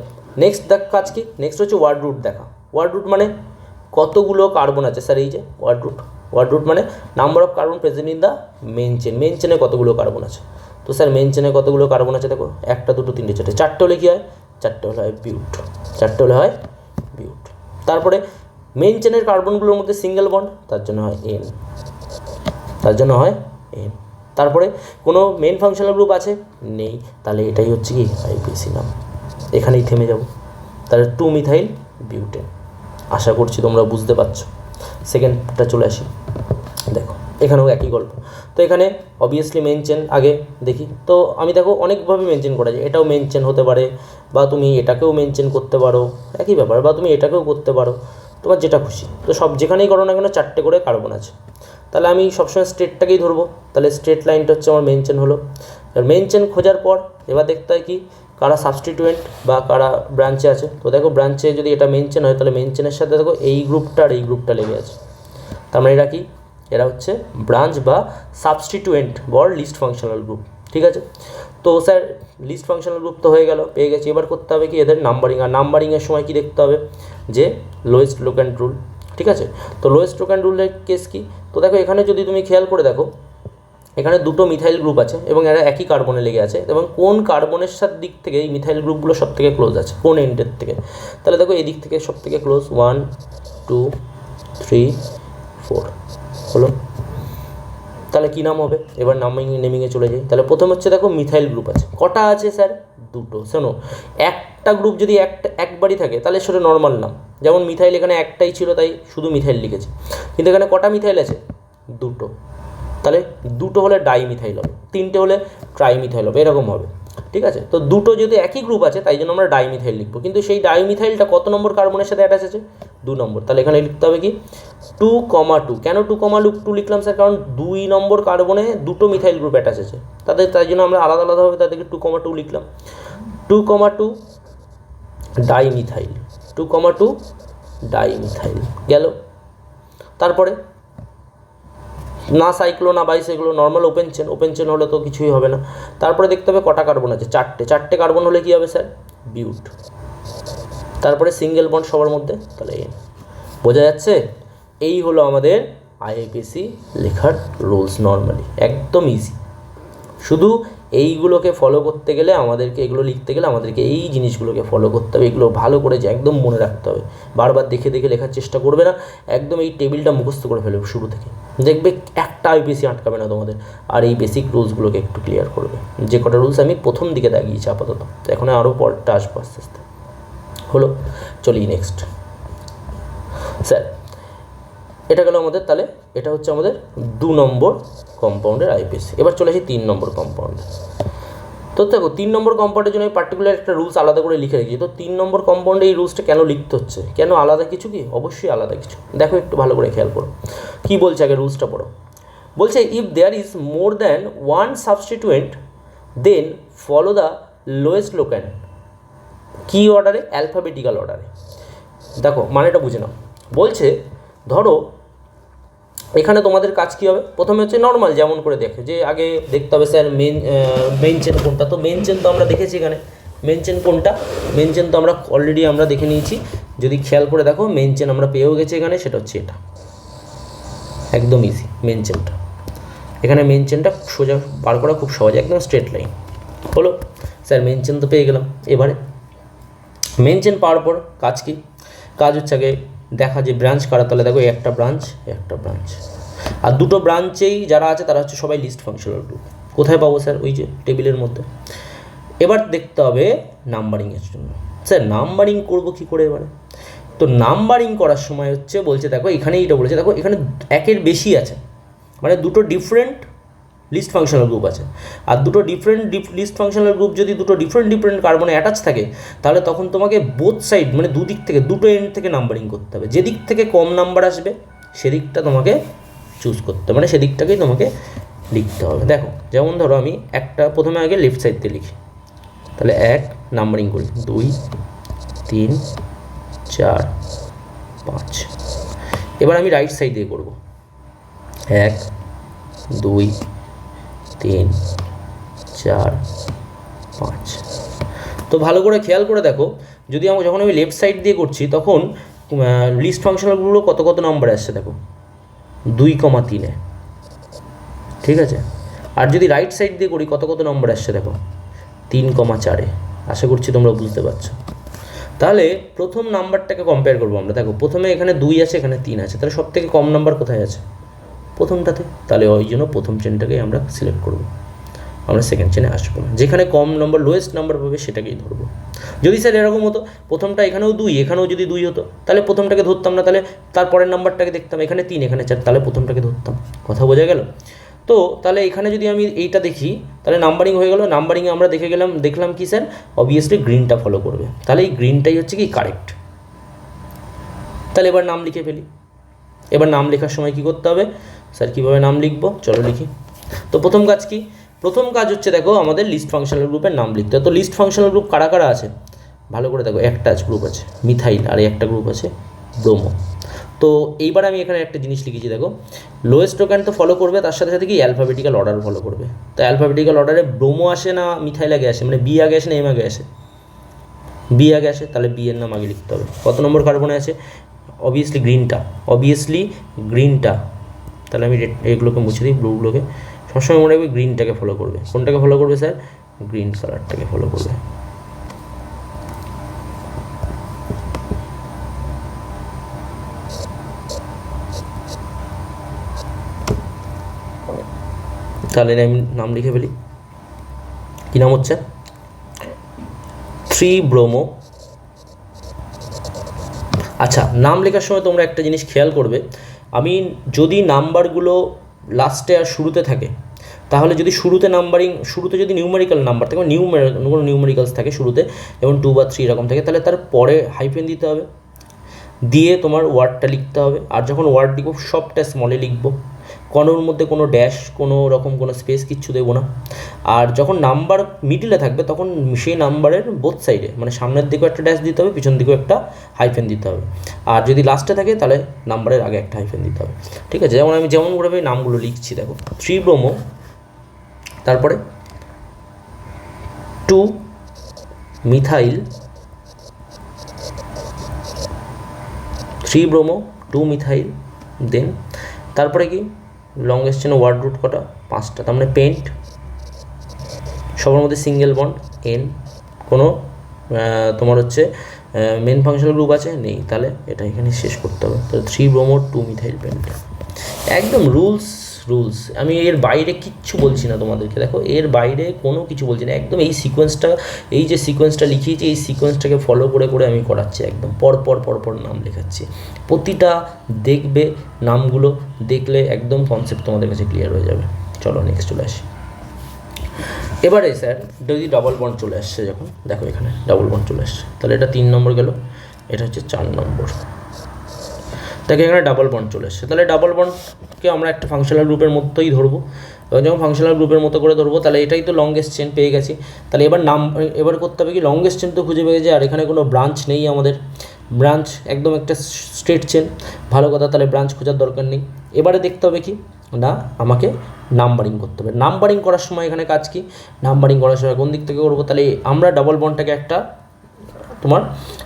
নেক্সট দেখ কাজ কি? নেক্সট হচ্ছে ওয়ার্ড রুট দেখা। ওয়ার্ড রুট মানে কতগুলো কার্বন আছে স্যার, এই যে ওয়ার্ড রুট। ওয়ার্ড রুট মানে number of carbon present in the main chain. Main চেনে কতগুলো কার্বন আছে? তো স্যার মেন চেনে কতগুলো কার্বন আছে দেখো, 1 2 3 4 4টে হলে কী হয়? 4টে হলে হয় বিউট। 4টে হলে হয় বিউট। তারপরে মেন চেনের কার্বনগুলোর মধ্যে সিঙ্গেল বন্ড, তার জন্য হয় N, তার জন্য হয় N। তারপরে কোনো মেন ফাংশনাল গ্রুপ আছে? নেই, তাহলে এটাই হচ্ছে কি IPC নাম। এখানেই থেমে যাব। তাহলে 2 মিথাইল বিউটেন। আশা করছি তোমরা বুঝতে পারছো। সেকেন্ডটা চলে আসি, দেখো এখানেও একই গল্প। তো এখানে অবভিয়াসলি মেন চেন আগে দেখি। তো আমি দেখো অনেকভাবে মেনচেন করা যায়, এটাও মেনচেন হতে পারে, বা তুমি এটাকেও মেনচেন করতে পারো, একই ব্যাপার, বা তুমি এটাকেও করতে পারো, তোমার যেটা খুশি। তো সব যেখানেই করো না কেন 4টে করে কার্বন আছে, তাহলে আমি সবসময় স্ট্রেটটাকেই ধরবো। তাহলে স্ট্রেট লাইনটা হচ্ছে আমার মেন চেন হলো। আর মেন চেন খোঁজার পর এবার দেখতে হয় কি কারা সাবস্টিটিউয়েন্ট বা কারা ব্রাঞ্চে আছে। তো দেখো ব্রাঞ্চে যদি এটা মেন চেন হয় তাহলে মেন চেনের সাথে দেখো এই গ্রুপটা আর এই গ্রুপটা লেগে আছে, তার মানে এরা কি, এরা হচ্ছে ব্রাঞ্চ বা সাবস্টিটিউয়েন্ট বর লিস্ট ফাংশনাল গ্রুপ, ঠিক আছে। তো স্যার লিস্ট ফাংশনাল গ্রুপ তো হয়ে গেল, পেয়ে গেছি। এবার করতে হবে কি এদের নাম্বারিং, আর নাম্বারিংয়ের সময় কি দেখতে হবে যে লোয়েস্ট লোক্যান্ট রুল, ঠিক আছে। তো লোয়েস্ট লোক্যান্ট রুলের কেস কি, তো দেখো এখানে যদি তুমি খেয়াল করে দেখো এখানে দুটো মিথাইল গ্রুপ আছে এবং এরা একই কার্বনে লেগে আছে, এবং কোন কার্বনের সাথে দিক থেকে এই মিথাইল গ্রুপগুলো সব থেকে ক্লোজ আছে, কোন এন্ডের থেকে। তাহলে দেখো এই দিক থেকে সব থেকে ক্লোজ 1 2 3 4 হলো। তাহলে কী নাম হবে? এবার নেমিংয়ে চলে যাই। তাহলে প্রথম হচ্ছে দেখো মিথাইল গ্রুপ আছে। কটা আছে স্যার? দুটো। শোনো, একটা গ্রুপ যদি একবারই থাকে তাহলে সেটা নর্মাল নাম। যেমন মিথাইল এখানে একটাই ছিল তাই শুধু মিথাইল লিখেছে, কিন্তু এখানে কটা মিথাইল আছে? দুটো। তাহলে দুটো হলে ডাইমিথাইল হবে, তিনটে হলে ট্রাইমিথাইল হবে, এরকম হবে। ঠিক আছে, তো দুটো যদি একই গ্রুপ আছে তাই জন্য আমরা ডাইমিথাইল লিখবো, কিন্তু সেই ডাইমিথাইলটা কত নম্বর কার্বনের সাথে অ্যাটাচ আছে? 2 নম্বর। তাহলে এখানে লিখতে হবে কি 2,2। কেন 2,2 লিখলাম স্যার? কারণ 2 নম্বর কার্বনে দুটো মিথাইল গ্রুপ অ্যাটাচ আছে, তাই জন্য আমরা আলাদা আলাদাভাবে তাদেরকে 2,2 লিখলাম। 2,2 ডাইমিথাইল, 2,2 ডাইমিথাইল গেল। তারপরে না সাইক্লো না বাইসাইক্লো, নর্মাল ওপেন চেন হলে তো কিছুই হবে না। তারপরে দেখতে হবে কটা কার্বন আছে? চারটে কার্বন হলে কী হবে স্যার? বিউট। তারপরে সিঙ্গেল বন্ড সবার মধ্যে, তাহলে বোঝা যাচ্ছে? এই হলো আমাদের আইআইপিএসি লেখার রুলস। নর্মালি একদম ইজি। শুধু এইগুলোকে ফলো করতে গেলে আমাদেরকে, এগুলো লিখতে গেলে আমাদেরকে এই জিনিসগুলোকে ফলো করতে হবে। এগুলো ভালো করে যে একদম মনে রাখতে হবে, বারবার দেখে দেখে লেখার চেষ্টা করবে না, একদম এই টেবিলটা মুখস্থ করে ফেলবে শুরু থেকে। দেখবে একটা আইপিএসি আটকাবে না তোমাদের। আর এই বেসিক রুলসগুলোকে একটু ক্লিয়ার করবে। যে কটা রুলস আমি প্রথম দিকে দাগিয়েছি আপাতত, এখন আরও পরটা আসবো আস্তে আস্তে। হলো, চলি নেক্সট। স্যার এটা গেল আমাদের, তাহলে এটা হচ্ছে আমাদের 2 নম্বর কম্পাউন্ডের আইপিএসি। এবার চলে আসি 3 নম্বর কম্পাউন্ডে। তো দেখো 3 নম্বর কম্পাউন্ডের জন্য আমি পার্টিকুলার একটা রুলস আলাদা করে লিখে রেখেছি। তো 3 নম্বর কম্পাউন্ডে এই রুলসটা কেন লিখতে হচ্ছে? কেন আলাদা কিছু কি? অবশ্যই আলাদা কিছু। দেখো একটু ভালো করে খেয়াল করো কী বলছে, আগে রুলসটা পড়ো। বলছে if there is more than one substituent then follow the lowest locant. কী অর্ডারে? অ্যালফাবেটিক্যাল অর্ডারে। দেখো মানেটা বুঝে নাও। বলছে ধরো এখানে তোমাদের কাজ কী হবে? প্রথমে হচ্ছে নর্মাল যেমন করে দেখে যে আগে দেখতে হবে স্যার মেইন চেন কোনটা। তো মেইন চেন তো আমরা দেখেছি এখানে। মেইন চেন কোনটা? মেইন চেন তো আমরা অলরেডি আমরা দেখে নিয়েছি। যদি খেয়াল করে দেখো মেইন চেন আমরা পেয়েও গেছি এখানে, সেটা হচ্ছে এটা। একদম ইজি মেইন চেনটা। এখানে মেইন চেনটা সোজা বার করা খুব সহজ, একদম স্ট্রেট লাইন। হলো স্যার মেইন চেন তো পেয়ে গেলাম। এবারে মেইন চেন পাওয়ার পর কাজ কি? কাজ হচ্ছে আগে দেখা যে ব্রাঞ্চ কারা। তাহলে দেখো একটা ব্রাঞ্চ, আর দুটো ব্রাঞ্চেই যারা আছে তারা হচ্ছে সবাই লিস্ট ফাংশনাল গ্রুপ। কোথায় পাবো স্যার? ওই যে টেবিলের মধ্যে। এবার দেখতে হবে নাম্বারিংয়ের জন্য। স্যার নাম্বারিং করবো কী করে এবারে? তো নাম্বারিং করার সময় হচ্ছে বলছে দেখো এখানেই এটা বলেছে, দেখো এখানে একের বেশি আছে, মানে দুটো ডিফারেন্ট লিস্ট ফাংশনাল গ্রুপ আছে। আর দুটো ডিফারেন্ট লিস্ট ফাংশনাল গ্রুপ যদি দুটো ডিফারেন্ট কার্বনে অ্যাটাচ থাকে তাহলে তখন তোমাকে বোথ সাইড মানে দুদিক থেকে, দুটো এন্ড থেকে নাম্বারিং করতে হবে। যেদিক থেকে কম নাম্বার আসবে সেদিকটা তোমাকে চুজ করতে হবে, মানে সেদিকটাকেই তোমাকে লিখতে হবে। দেখো যেমন ধরো আমি একটা প্রথমে আগে লেফট সাইড দিয়ে লিখি, তাহলে 1 নাম্বারিং করি, 2 3 4 5। এবার আমি রাইট সাইড দিয়ে করব, 1 2 3 4 5। তো ভালো করে খেয়াল করে দেখো, যদি যখন আমি লেফট সাইড দিয়ে করছি তখন লিস্ট ফাংশনালগুলো কত কত নম্বরে আসছে দেখো, 2,3-এ। ঠিক আছে, আর যদি রাইট সাইড দিয়ে করি কত কত নম্বর আসছে দেখো, 3,4-এ। আশা করছি তোমরা বুঝতে পারছো। তাহলে প্রথম নাম্বারটাকে কম্পেয়ার করবো আমরা। দেখো প্রথমে এখানে 2 আছে, এখানে 3 আছে, তাহলে সব থেকে কম নাম্বার কোথায় আছে? প্রথমটাতে। তাহলে ওই জন্য প্রথম চেনটাকেই আমরা সিলেক্ট করব, আমরা সেকেন্ড চেনে আসবো না। যেখানে কম নম্বর লোয়েস্ট নাম্বার পাবে সেটাকেই ধরবো। যদি স্যার এরকম হতো প্রথমটা এখানেও 2 এখানেও যদি 2 হতো তাহলে প্রথমটাকে ধরতাম না, তাহলে তারপরের নাম্বারটাকে দেখতাম, এখানে 3 এখানে 4, তাহলে প্রথমটাকে ধরতাম। কথা বোঝা গেল? তো তাহলে এখানে যদি আমি এইটা দেখি তাহলে নাম্বারিং হয়ে গেল। নাম্বারিংয়ে আমরা দেখলাম কি স্যার, অবভিয়াসলি গ্রিনটা ফলো করবে, তাহলে এই গ্রিনটাই হচ্ছে কি কারেক্ট। তাহলে এবার নাম লিখে ফেলি। এবার নাম লেখার সময় কি করতে হবে স্যার, কীভাবে নাম লিখবো চলো লিখি। তো প্রথম কাজ কি? প্রথম কাজ হচ্ছে দেখো আমাদের লিস্ট ফাংশনাল গ্রুপের নাম লিখতে হবে। তো লিস্ট ফাংশনাল গ্রুপ কারা কারা আছে ভালো করে দেখো, একটা গ্রুপ আছে মিথাইল আর একটা গ্রুপ আছে ব্রোমো। তো এইবার আমি এখানে একটা জিনিস লিখেছি দেখো, লোয়েস্ট লোক্যান্ড তো ফলো করবে, তার সাথে সাথে কি অ্যালফাবেটিক্যাল অর্ডার ফলো করবে। তো অ্যালফাবেটিক্যাল অর্ডারে ব্রোমো আসে না মিথাইল আগে আসে, মানে বি আগে আসে না এম আগে আসে? বি আগে আসে, তাহলে বি এর নাম আগে লিখতে হবে। কত নম্বর কার্বনে আছে? অবভিয়াসলি গ্রিনটা। তাহলে আমি এগুলোকে মুছে দিই, ব্লুগুলোকে। সবসময় মনে রাখবে গ্রিনটাকে ফলো করবে। কোনটাকে ফলো করবে স্যার? গ্রিন কালারটাকে ফলো করবে। তাহলে আমি নাম লিখে ফেলি। কী নাম হচ্ছে? 3-ব্রোমো। আচ্ছা, নাম লেখার সময় তোমরা একটা জিনিস খেয়াল করবে, আমি যদি নাম্বারগুলো লাস্টে আর শুরুতে থাকে, তাহলে যদি শুরুতে যদি নিউমেরিক্যাল নাম্বার থাকে, কোনো নিউমেরিক্যালস থাকে শুরুতে, যেমন 2 বা 3 এরকম থাকে, তাহলে তার পরে হাইফেন দিতে হবে, দিয়ে তোমার ওয়ার্ডটা লিখতে হবে। আর যখন ওয়ার্ড লিখবো সবটা স্মলে লিখবো, কোনোর মধ্যে কোনো ড্যাশ, কোনো রকম কোনো স্পেস কিচ্ছু দেবো না। আর যখন নাম্বার মিডিলে থাকবে তখন সেই নাম্বারের বোথ সাইডে, মানে সামনের দিকেও একটা ড্যাশ দিতে হবে, পিছন দিকেও একটা হাইফেন দিতে হবে। আর যদি লাস্টে থাকে তাহলে নাম্বারের আগে একটা হাইফেন দিতে হবে। ঠিক আছে, যেমন আমি যেমনভাবে নামগুলো লিখছি দেখো, 3-ব্রোমো, তারপরে 2-মিথাইল, 3-ব্রোমো 2-মিথাইল, দেন তারপরে কি লংগেস্ট চেনে ওয়ার্ড রুট কটা? 5টা। তার মানে পেন্ট, সবার মধ্যে সিঙ্গেল বন্ড এন, কোনো তোমার হচ্ছে মেন ফাংশনাল গ্রুপ আছে নেই, তাহলে এটা এখানে শেষ করতে হবে। তাহলে 3-ব্রোমো 2-মিথাইল পেন্ট, একদম রুলস। আমি এর বাইরে কিচ্ছু বলছি না তোমাদেরকে, দেখো এর বাইরে কোনো কিছু বলছি না, একদম এই সিকোয়েন্সটা, এই যে সিকোয়েন্সটা লিখিয়েছি এই সিকোয়েন্সটাকে ফলো করে আমি করাচ্ছি, একদম পরপর নাম লেখাচ্ছি। প্রতিটা দেখবে, নামগুলো দেখলে একদম কনসেপ্ট তোমাদের কাছে ক্লিয়ার হয়ে যাবে। চলো নেক্সট চলে আসি। এবারে স্যার যদি ডাবল বন্ড চলে আসছে, যখন দেখো এখানে ডাবল বন্ড চলে আসছে, তাহলে এটা 3 নম্বর গেল, এটা হচ্ছে 4 নম্বর। দেখো এখানে ডাবল বন্ড চলে এসছে, তাহলে ডাবল বন্ডকে আমরা একটা ফাংশনাল গ্রুপের মতোই ধরবো। এবং যখন ফাংশনাল গ্রুপের মতো করে ধরবো, তাহলে এটাই তো লংগেস্ট চেন পেয়ে গেছি। তাহলে এবার করতে হবে কি, লংগেস্ট চেন তো খুঁজে পেয়েছে, আর এখানে কোনো ব্রাঞ্চ নেই আমাদের, ব্রাঞ্চ একদম একটা স্ট্রেট চেন, ভালো কথা, তাহলে ব্রাঞ্চ খোঁজার দরকার নেই। এবারে দেখতে হবে কি না, আমাকে নাম্বারিং করতে হবে। নাম্বারিং করার সময় এখানে কাজ কি, নাম্বারিং করার সময় কোন দিক থেকে করবো, তাহলে আমরা ডাবল বন্ডটাকে একটা তোমার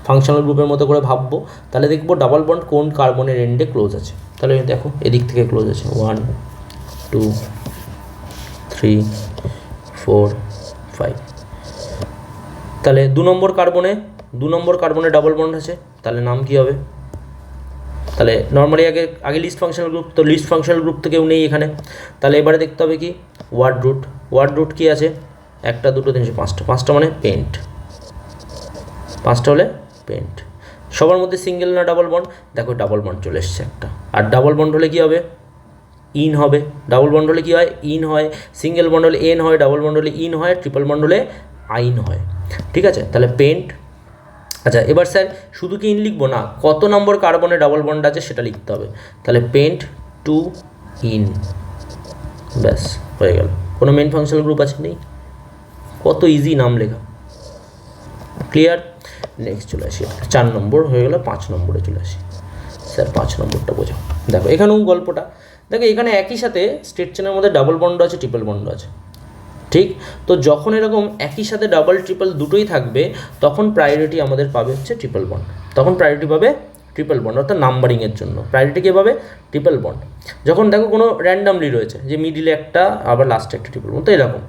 ফাংশনাল গ্রুপের মতো করে ভাববো। তাহলে দেখবো ডাবল বন্ড কোন কার্বনের এন্ডে ক্লোজ আছে। তাহলে দেখো এদিক থেকে ক্লোজ আছে, 1 2 3 4 5। তাহলে 2 নম্বর কার্বনে ডাবল বন্ড আছে, তাহলে নাম কি হবে? তাহলে নর্মালি আগে লিস্ট ফাংশনাল গ্রুপ, তো লিস্ট ফাংশনাল গ্রুপ তো কেউ নেই এখানে। তাহলে এবারে দেখতে হবে কি, ওয়ার্ড রুট কি আছে? 1 2 3 4 5টা মানে পেন্ট, 5টা হলে পেন্ট। সবার মধ্যে সিঙ্গেল না ডাবল বন্ড? দেখো ডাবল বন্ড চলে এসছে একটা। আর ডাবল বন্ড হলে কী হবে? ইন হবে। ডাবল বন্ড হলে কী হয়? ইন হয়। সিঙ্গেল বন্ড হলে এন হয়, ডাবল বন্ড হলে ইন হয়, ট্রিপল বন্ড হলে আইন হয়। ঠিক আছে, তাহলে পেন্ট। আচ্ছা এবার স্যার শুধু কি ইন লিখবো না, কত নম্বর কার্বনে ডাবল বন্ড আছে সেটা লিখতে হবে। তাহলে পেন্ট 2 ইন, ব্যাস হয়ে গেল। কোনো মেন ফাংশনাল গ্রুপ আছে? নেই। কত ইজি নাম লেখা, ক্লিয়ার। নেক্সট চলে আসি, 4 নম্বর হয়ে গেল, 5 নম্বরে চলে আসি। স্যার 5 নম্বরটা বোঝাও। দেখো এখানেও গল্পটা দেখো, এখানে একই সাথে স্ট্রেট চেনের মধ্যে ডাবল বন্ড আছে, ট্রিপল বন্ড আছে, ঠিক। তো যখন এরকম একই সাথে ডাবল ট্রিপল দুটোই থাকবে, তখন প্রায়োরিটি আমাদের পাবে হচ্ছে ট্রিপল বন্ড। তখন প্রায়োরিটি পাবে ট্রিপল বন্ড, অর্থাৎ নাম্বারিংয়ের জন্য প্রায়োরিটি কে পাবে? Triple bond. যখন দেখো কোনো র্যান্ডামলি রয়েছে, যে মিডিলে একটা আবার লাস্টে একটা ট্রিপল বন্ড, তো এরকম।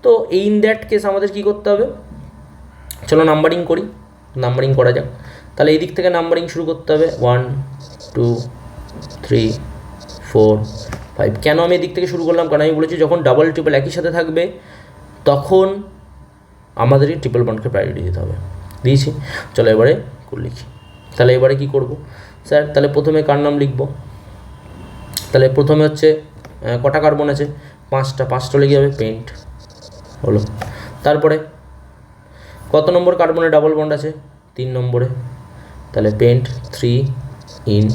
তো ইন দ্যাট কেস আমাদের কী করতে হবে? চলো নাম্বারিং করি, নাম্বারিং করা যাক। তাহলে এই দিক থেকে নাম্বারিং শুরু করতে হবে, 1 2 3 4 5। কেন আমি এদিক থেকে শুরু করলাম? কারণ আমি বলেছি যখন ডাবল ট্রিপল একই সাথে থাকবে তখন আমাদেরই ট্রিপল বন্ডকে প্রায়োরিটি দিতে হবে। দিয়েছি, চলো এবারে লিখি। তাহলে এবারে কি করব স্যার? তাহলে প্রথমে কার নাম লিখব? তাহলে প্রথমে হচ্ছে কটা কার্বন আছে? 5টা। 5টা হলে কী হবে? পেন্ট হলো। তারপরে কত নম্বর কার্বনে ডাবল বন্ড আছে? 3 নম্বরে, তাহলে পেন্ট 3 ইন।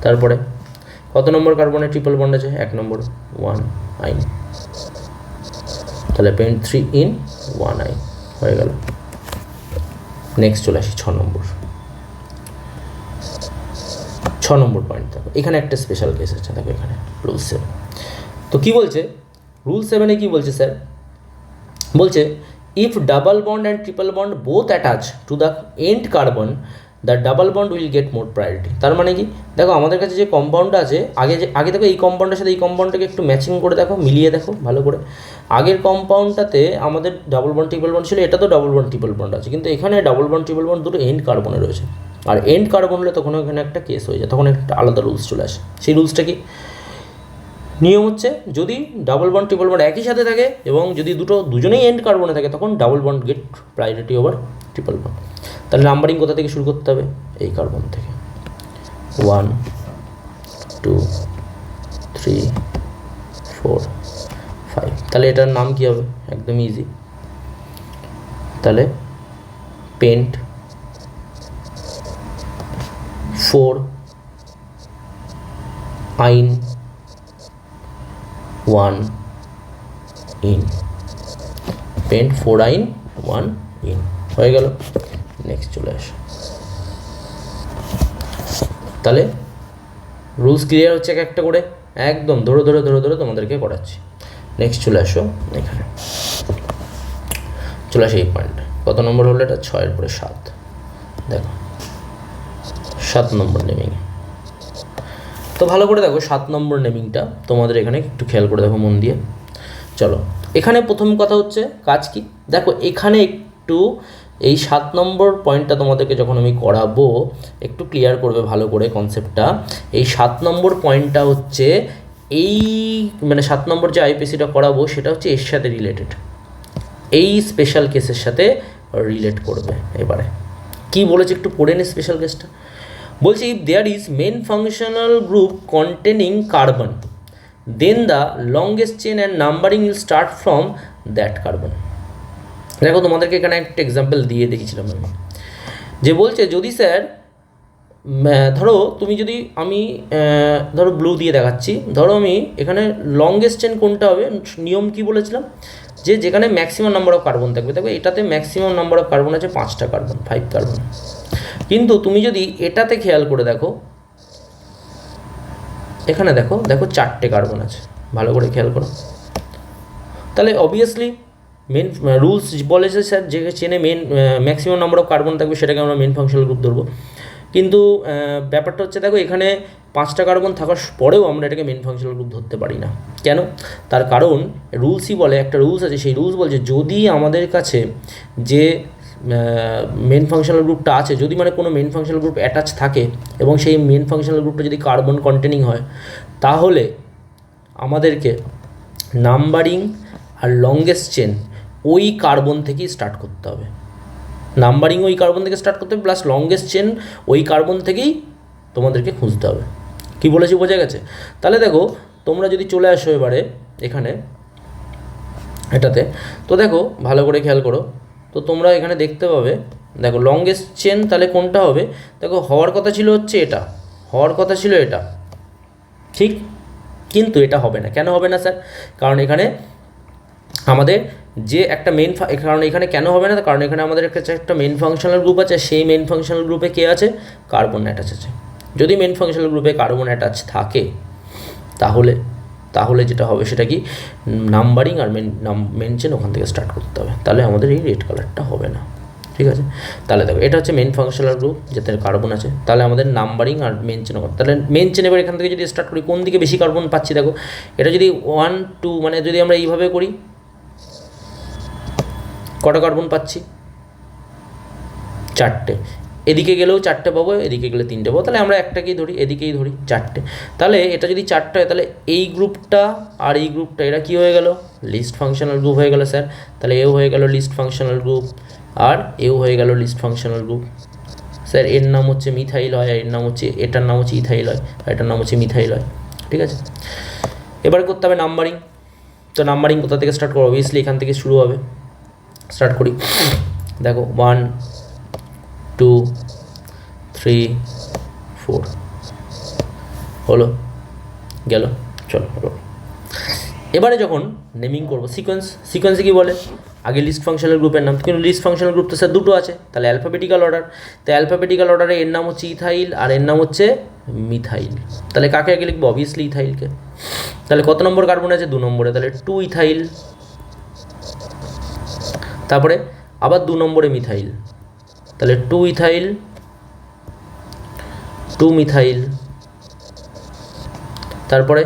তারপরে কত নম্বর কার্বনে ট্রিপল বন্ড আছে? 1 নম্বর, 1 আইন। তাহলে পেন্ট 3 ইন 1 আইন হয়ে গেল। নেক্সট চলে আসি 6 নম্বর। 6 নম্বর পয়েন্ট দেখো, এখানে একটা স্পেশাল কেস আছে। দেখো এখানে রুল 7। তো কী বলছে রুল 7-এ? কী বলছে স্যার? বলছে if double bond and triple bond both attach to the end carbon, the double bond will get more priority. তার মানে কি? দেখো আমাদের কাছে যে কম্পাউন্ডটা আছে, আগে দেখো এই কম্পাউন্ডের সাথে এই কম্পাউন্ডটাকে একটু ম্যাচিং করে দেখো, মিলিয়ে দেখো ভালো করে। আগের কম্পাউন্ডটাতে আমাদের ডাবল বন্ড ট্রিপল বন্ড ছিল, এটা তো ডাবল বন্ড ট্রিপল বন্ড আছে, কিন্তু এখানে ডাবল বন্ড ট্রিপল বন্ড দুটো এন্ড কার্বনে রয়েছে। আর এন্ড কার্বন হলে তখন ওখানে একটা কেস হয়ে যায়, তখন একটা আলাদা রুলস চলে আসে। সেই রুলসটা কি? নিয়ম হচ্ছে যদি ডাবল বন্ড ট্রিপল বন্ড একই সাথে থাকে এবং যদি দুজনেই এন্ড কার্বনে থাকে তখন double bond get priority over triple bond. তাহলে নাম্বারিং কোথা থেকে শুরু করতে হবে? এই কার্বন থেকে 1 2 3 4 5। তাহলে এটার নাম কী হবে? একদম ইজি। তাহলে পেন্ট 4 আইন 1 ইন, পেন্ট 4 আইন 1 ইন হয়ে গেল। নেক্সট চলে আসো। তাহলে রুলস ক্লিয়ার হচ্ছে এক একটা করে, একদম ধরে ধরে ধরে ধরে তোমাদেরকে করাচ্ছি। নেক্সট চলে আসো এখানে, চলে আসো এই পয়েন্ট। কত নম্বর হলো এটা? 6 এর পরে 7। দেখো 7 নম্বর নেমিংয়ে। তো ভালো করে দেখো 7 নম্বর নেমিংটা তোমাদের এখানে একটু খেয়াল করে দেখো মন দিয়ে। চলো এখানে প্রথম কথা হচ্ছে কাজ কি দেখো, এখানে একটু এই 7 নম্বর পয়েন্টটা তোমাদেরকে যখন আমি করাবো একটু ক্লিয়ার করবে ভালো করে কনসেপ্টটা। এই 7 নম্বর পয়েন্টটা হচ্ছে এই মানে 7 নম্বর যে আইপিসিটা করাবো সেটা হচ্ছে এর সাথে রিলেটেড, এই স্পেশাল কেসের সাথে রিলেট করবে। এবারে কি বলেছে একটু পড়ে নে স্পেশাল কেসটা। বলছে if there is main functional group containing carbon then the longest chain and numbering will start from that carbon. দেখো তোমাদেরকে এখানে একটা এক্সাম্পল দিয়ে দেখেছিলাম আমি, যে বলছে যদি স্যার ধরো তুমি যদি আমি ধরো ব্লু দিয়ে দেখাচ্ছি, ধরো আমি এখানে লংগেস্ট চেন কোনটা হবে, নিয়ম কি বলেছিলাম যে যেখানে ম্যাক্সিমাম নাম্বার অফ কার্বন থাকবে, দেখো এটাতে ম্যাক্সিমাম নাম্বার অফ কার্বন আছে 5টা কার্বন, 5 কার্বন। কিন্তু তুমি যদি এটাতে খেয়াল করে দেখো, এখানে দেখো 4টে কার্বন আছে, ভালো করে খেয়াল করো। তাহলে অবভিয়াসলি মেন রুলস বলেছে স্যার যে চেনে ম্যাক্সিমাম নাম্বার অফ কার্বন থাকবে সেটাকে আমরা মেন ফাংশনাল গ্রুপ ধরবো। কিন্তু ব্যাপারটা হচ্ছে দেখো এখানে 5টা কার্বন থাকার পরেও আমরা এটাকে মেন ফাংশনাল গ্রুপ ধরতে পারি না। কেন? তার কারণ রুলসই বলে, একটা রুলস আছে, সেই রুলস বলছে যদি আমাদের কাছে যে মেন ফাংশনাল গ্রুপটা আছে, যদি মানে কোনো মেন ফাংশনাল গ্রুপ অ্যাটাচ থাকে এবং সেই মেন ফাংশনাল গ্রুপটা যদি কার্বন কন্টেনিং হয়, তাহলে আমাদেরকে নাম্বারিং আর লংগেস্ট চেন ওই কার্বন থেকেই স্টার্ট করতে হবে। নাম্বারিং ওই কার্বন থেকে স্টার্ট করতে হবে, প্লাস লংগেস্ট চেন ওই কার্বন থেকেই তোমাদেরকে খুঁজতে হবে। কি বলেছি বোঝা গেছে? তাহলে দেখো তোমরা যদি চলে আসো এবারে এখানে এটাতে, তো দেখো ভালো করে খেয়াল করো, তো তোমরা এখানে দেখতে পাবে দেখো লংগেস্ট চেন তাহলে কোনটা হবে, দেখো হওয়ার কথা ছিল হচ্ছে এটা, হওয়ার কথা ছিল এটা, ঠিক, কিন্তু এটা হবে না। কেন হবে না স্যার? কারণ এখানে আমাদের যে একটা কারণ এখানে কেন হবে না, কারণ এখানে আমাদের একটা মেন ফাংশনাল গ্রুপ আছে, সেই মেন ফাংশনাল গ্রুপে কে আছে? কার্বন অ্যাটাচ আছে। যদি মেন ফাংশনাল গ্রুপে কার্বন অ্যাটাচ থাকে তাহলে যেটা হবে সেটা কি, নাম্বারিং আর মেন চেন ওখান থেকে স্টার্ট করতে হবে, তাহলে আমাদের এই রেড কালারটা হবে না। ঠিক আছে? তাহলে দেখো এটা হচ্ছে মেন ফাংশনাল গ্রুপ যেতে কার্বন আছে, তাহলে আমাদের নাম্বারিং আর মেন চেন, তাহলে মেন চেন এবার এখান থেকে যদি স্টার্ট করি কোন দিকে বেশি কার্বন পাচ্ছি, দেখো এটা যদি 1 2 মানে যদি আমরা এইভাবে করি কটা কার্বন পাচ্ছি? 4টে। এদিকে গেলেও 4টে পাবো, এদিকে গেলে 3টে পাবো, তাহলে আমরা একটাকেই ধরি, এদিকেই ধরি 4টে। তাহলে এটা যদি 4টে হয় তাহলে এই গ্রুপটা আর এই গ্রুপটা এরা কী হয়ে গেল? লিস্ট ফাংশনাল গ্রুপ হয়ে গেল স্যার। তাহলে এও হয়ে গেল লিস্ট ফাংশনাল গ্রুপ আর এও হয়ে গেল লিস্ট ফাংশনাল গ্রুপ। স্যার এর নাম হচ্ছে মিথাইল হয়, এর নাম হচ্ছে, এটার নাম হচ্ছে ইথাইল হয়, আর এটার নাম হচ্ছে মিথাইল হয়। ঠিক আছে? এবার করতে হবে নাম্বারিং। তো নাম্বারিং কোথা থেকে স্টার্ট করবো? অবভিয়াসলি এখান থেকে শুরু হবে। স্টার্ট করি, দেখো 1 2 3 4 হলো গেল। চলো এবারে যখন নেমিং করবো সিকোয়েন্সে কী বলে, আগে লিস্ট ফাংশনাল গ্রুপের নাম, কিন্তু লিস্ট ফাংশনাল গ্রুপ তো স্যার দুটো আছে, তাহলে অ্যালফাবেটিক্যাল অর্ডার। তো অ্যালফাবেটিক্যাল অর্ডারে এর নাম হচ্ছে ইথাইল আর এর নাম হচ্ছে মিথাইল। তাহলে কাকে আগে লিখবো? অবভিয়াসলি ইথাইলকে। তাহলে কত নম্বর কার্বন আছে? 2 নম্বরে, তাহলে 2 ইথাইল। তারপরে আবার 2 নম্বরে মিথাইল, তাহলে 2 ইথাইল 2 মিথাইল। তারপরে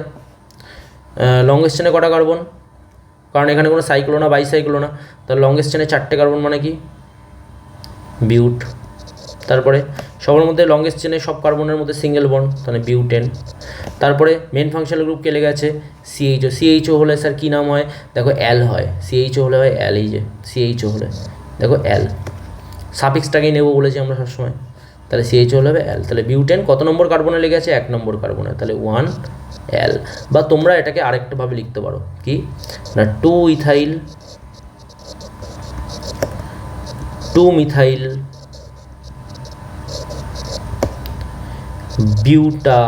লংগেস্ট চেনে কটা কার্বন? কারণ এখানে কোনো সাইক্লো না বাইসাইক্লো না, তাহলে লংগেস্ট চেনে 4টে কার্বন মানে কি? বিউট। তারপরে সবার মধ্যে লংগেস্ট চেনে সব কার্বনের মধ্যে সিঙ্গেল বন্ড, তাহলে বিউটেন। তারপরে মেন ফাংশনাল গ্রুপ কে লেগে আছে সিএইচও। সিএইচও হলে স্যার কী নাম হয়, দেখো অ্যাল হয়। সিএইচও হলে হয় অ্যাল, এই যে সিএইচও হলে দেখো অ্যাল, সাফিক্সটাকেই নেবো বলেছি আমরা সবসময়, তাহলে সিএইচও হলে হবে অ্যাল। তাহলে বিউটেন কত নম্বর কার্বনে লেগে আছে, 1 নম্বর কার্বনে, তাহলে 1 অ্যাল। বা তোমরা এটাকে আরেকটাভাবে লিখতে পারো কি না 2 ইথাইল 2 মিথাইল বিউটা।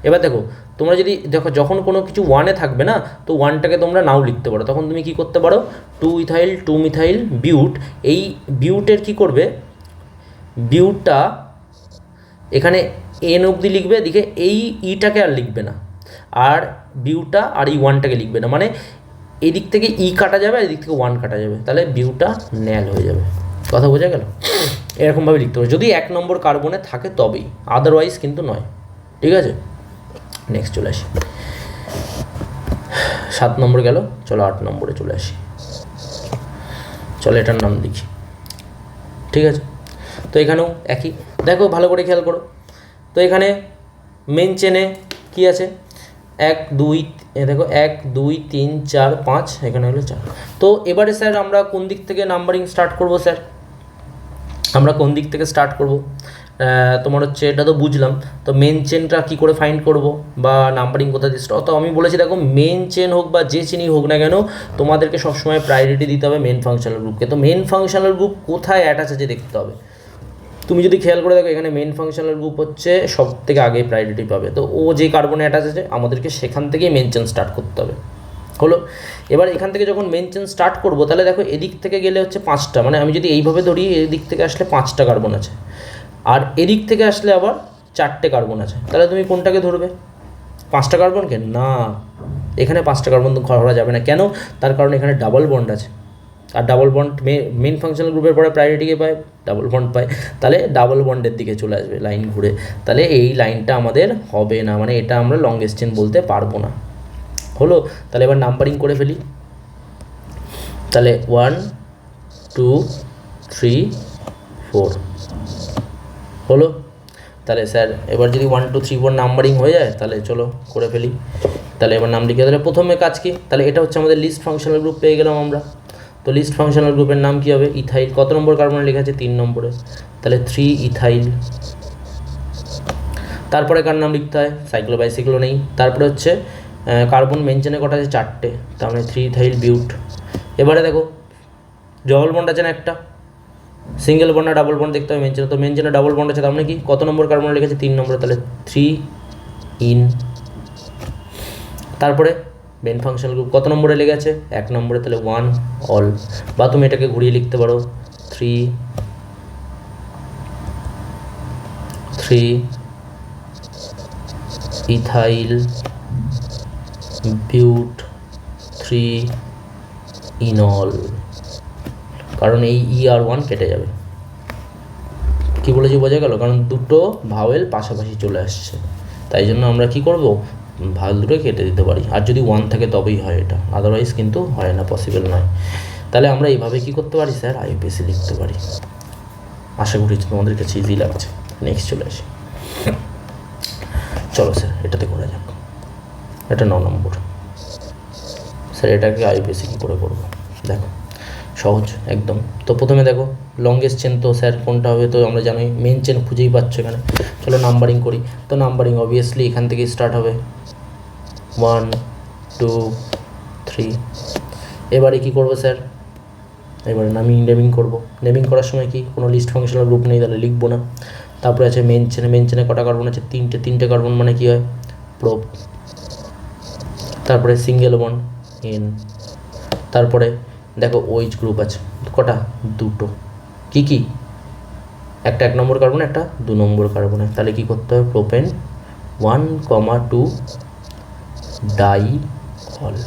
এবার দেখো তোমরা যদি দেখো যখন কোনো কিছু 1-এ থাকবে না, তো 1টাকে তোমরা নাও লিখতে পারো, তখন তুমি কি করতে পারো 2 ইথাইল 2 মিথাইল বিউট। এই বিউটের কি করবে, বিউটটা এখানে এন অবধি লিখবে, এদিকে এই ইটাকে আর লিখবে না, আর বিউটা আর এই 1টাকে লিখবে না, মানে এই দিক থেকে ই কাটা যাবে আর এদিক থেকে 1 কাটা যাবে, তাহলে বিউটা ন্যাল হয়ে যাবে। কথা বোঝা গেল? এরকমভাবে লিখতে হবে যদি 1 নম্বর কার্বনে থাকে তবেই, আদারওয়াইজ কিন্তু নয়। ঠিক আছে, নেক্সট চলে আসি। 7 নম্বর গেল, চলো 8 নম্বরে চলে আসি। চলো এটার নাম লিখি। ঠিক আছে, তো এখানেও একই, দেখো ভালো করে খেয়াল করো। তো এখানে মেন চেনে কি আছে 1 2, দেখো 1 2 3 4 5, এখানে হলো 4। তো এবারে স্যার আমরা কোন দিক থেকে নাম্বারিং স্টার্ট করব স্যার, আমরা কোন দিক থেকে স্টার্ট করব? তোমার হচ্ছে এটা তো বুঝলাম, তো মেন চেনটা কী করে ফাইন্ড করব বা নাম্বারিং কোথা দিয়ে স্টার্ট? তো আমি বলেছি দেখো মেন চেন হোক বা যে চেনই হোক না কেন, তোমাদেরকে সবসময় প্রায়োরিটি দিতে হবে মেন ফাংশনাল গ্রুপকে। তো মেন ফাংশনাল গ্রুপ কোথায় অ্যাটাচ আছে দেখতে হবে। তুমি যদি খেয়াল করে দেখো এখানে মেন ফাংশনাল গ্রুপ হচ্ছে সব থেকে আগে প্রায়োরিটি পাবে, তো ও যে কার্বনে অ্যাটাচ আছে আমাদেরকে সেখান থেকেই মেন চেন স্টার্ট করতে হবে। হলো, এবার এখান থেকে যখন মেন চেন স্টার্ট করবো তাহলে দেখো এদিক থেকে গেলে হচ্ছে 5টা, মানে আমি যদি এইভাবে ধরি এদিক থেকে আসলে 5টা কার্বন আছে, আর এদিক থেকে আসলে আবার 4টে কার্বন আছে, তাহলে তুমি কোনটাকে ধরবে? 5টা কার্বনকে? না, এখানে 5টা কার্বন তো ধরা যাবে না। কেন? তার কারণ এখানে ডাবল বন্ড আছে, আর ডাবল বন্ড মেন ফাংশনাল গ্রুপের পরে প্রায়োরিটিকে পায়, ডাবল বন্ড পায়, তাহলে ডাবল বন্ডের দিকে চলে আসবে লাইন ঘুরে, তাহলে এই লাইনটা আমাদের হবে না, মানে এটা আমরা লংগেস্ট চেন বলতে পারবো না। হলো, তাহলে এবার নাম্বারিং করে ফেলি। তাহলে 1 2 3 4 হলো। তাহলে স্যার এবার যদি 1 2 3 4 নাম্বারিং হয়ে যায় তাহলে চলো করে ফেলি। তাহলে এবার নাম লিখে, তাহলে প্রথমে কাজ কি, তাহলে এটা হচ্ছে আমাদের লিস্ট ফাংশনাল গ্রুপ পেয়ে গেলাম আমরা। তো লিস্ট ফাংশনাল গ্রুপের নাম কী হবে? ইথাইল। কত নম্বর কার্বনে লেখা আছে? 3 নম্বরে, তাহলে 3 ইথাইল। তারপরে কার নাম লিখতে হয়? সাইক্লো বাইসাইক্লো নেই। তারপরে হচ্ছে কার্বন মেন চেনে কটা আছে? 4টে, তার মানে 3 ইথাইল বিউট। এবারে দেখো ডবল বন্ড আছে না একটা, সিঙ্গেল বন্ড না ডাবল বন্ড দেখতে হবে মেন চেনে, তো মেন চেনে ডাবল বন্ড আছে, তার মানে কি কত নম্বর কার্বনে লেখা আছে? 3 নম্বরে, তাহলে 3 ইন। তারপরে মেন ফাংশনাল গ্রুপ কত নম্বরে লেগে আছে? 1 নম্বরে, তাহলে 1 অল। বা তুমি এটাকে ঘুরিয়ে লিখতে পারো 3 ইথাইল বিউট 3 ইনল, কারণ এই ই আর 1 কেটে যাবে। কি বলেছি বোঝা গেল? কারণ দুটো ভাওয়েল পাশাপাশি চলে আসছে, তাই জন্য আমরা কি করব, ভাওয়েল দুটো কেটে দিতে পারি, আর যদি 1 থাকে তবেই হয় এটা, আদারওয়াইজ কিন্তু হয় না, পসিবল নয়। তাহলে আমরা এইভাবে কি করতে পারি স্যার? আইপিএসি লিখতে পারি। আশা করি তোমাদের কাছে ইজি লাগছে। নেক্সট চলে আসি, চলো স্যার এটাতে করা যাক। এটা 9 নম্বর। স্যার এটাকে আইপিএসি কী করে করবো? দেখো সহজ একদম। তো প্রথমে দেখো লংগেস্ট চেন, তো স্যার কোনটা হবে? তো আমরা জানি মেন চেন খুঁজেই পাচ্ছ এখানে। চলো নাম্বারিং করি। তো নাম্বারিং অবভিয়াসলি এখান থেকেই স্টার্ট হবে, 1 2 3। এবারে কি করবো স্যার? এবারে আমি নেমিং করবো। নেমিং করার সময় কি কোনো লিস্ট ফাংশনাল গ্রুপ নেই, তাহলে লিখবো না। তারপরে আছে মেন চেনে। মেন চেনে কটা কার্বন আছে? 3টে কার্বন, মানে কি হয়? প্রোপ। তারপরে সিঙ্গেল বন্ড এন। তারপরে দেখো ওইচ গ্রুপ আছে কটা? 2টো। কি কি? একটা 1 নম্বর কার্বনে, একটা 2 নম্বর কার্বনে, তাহলে কি করতে হবে? Propane 1, 2 die all.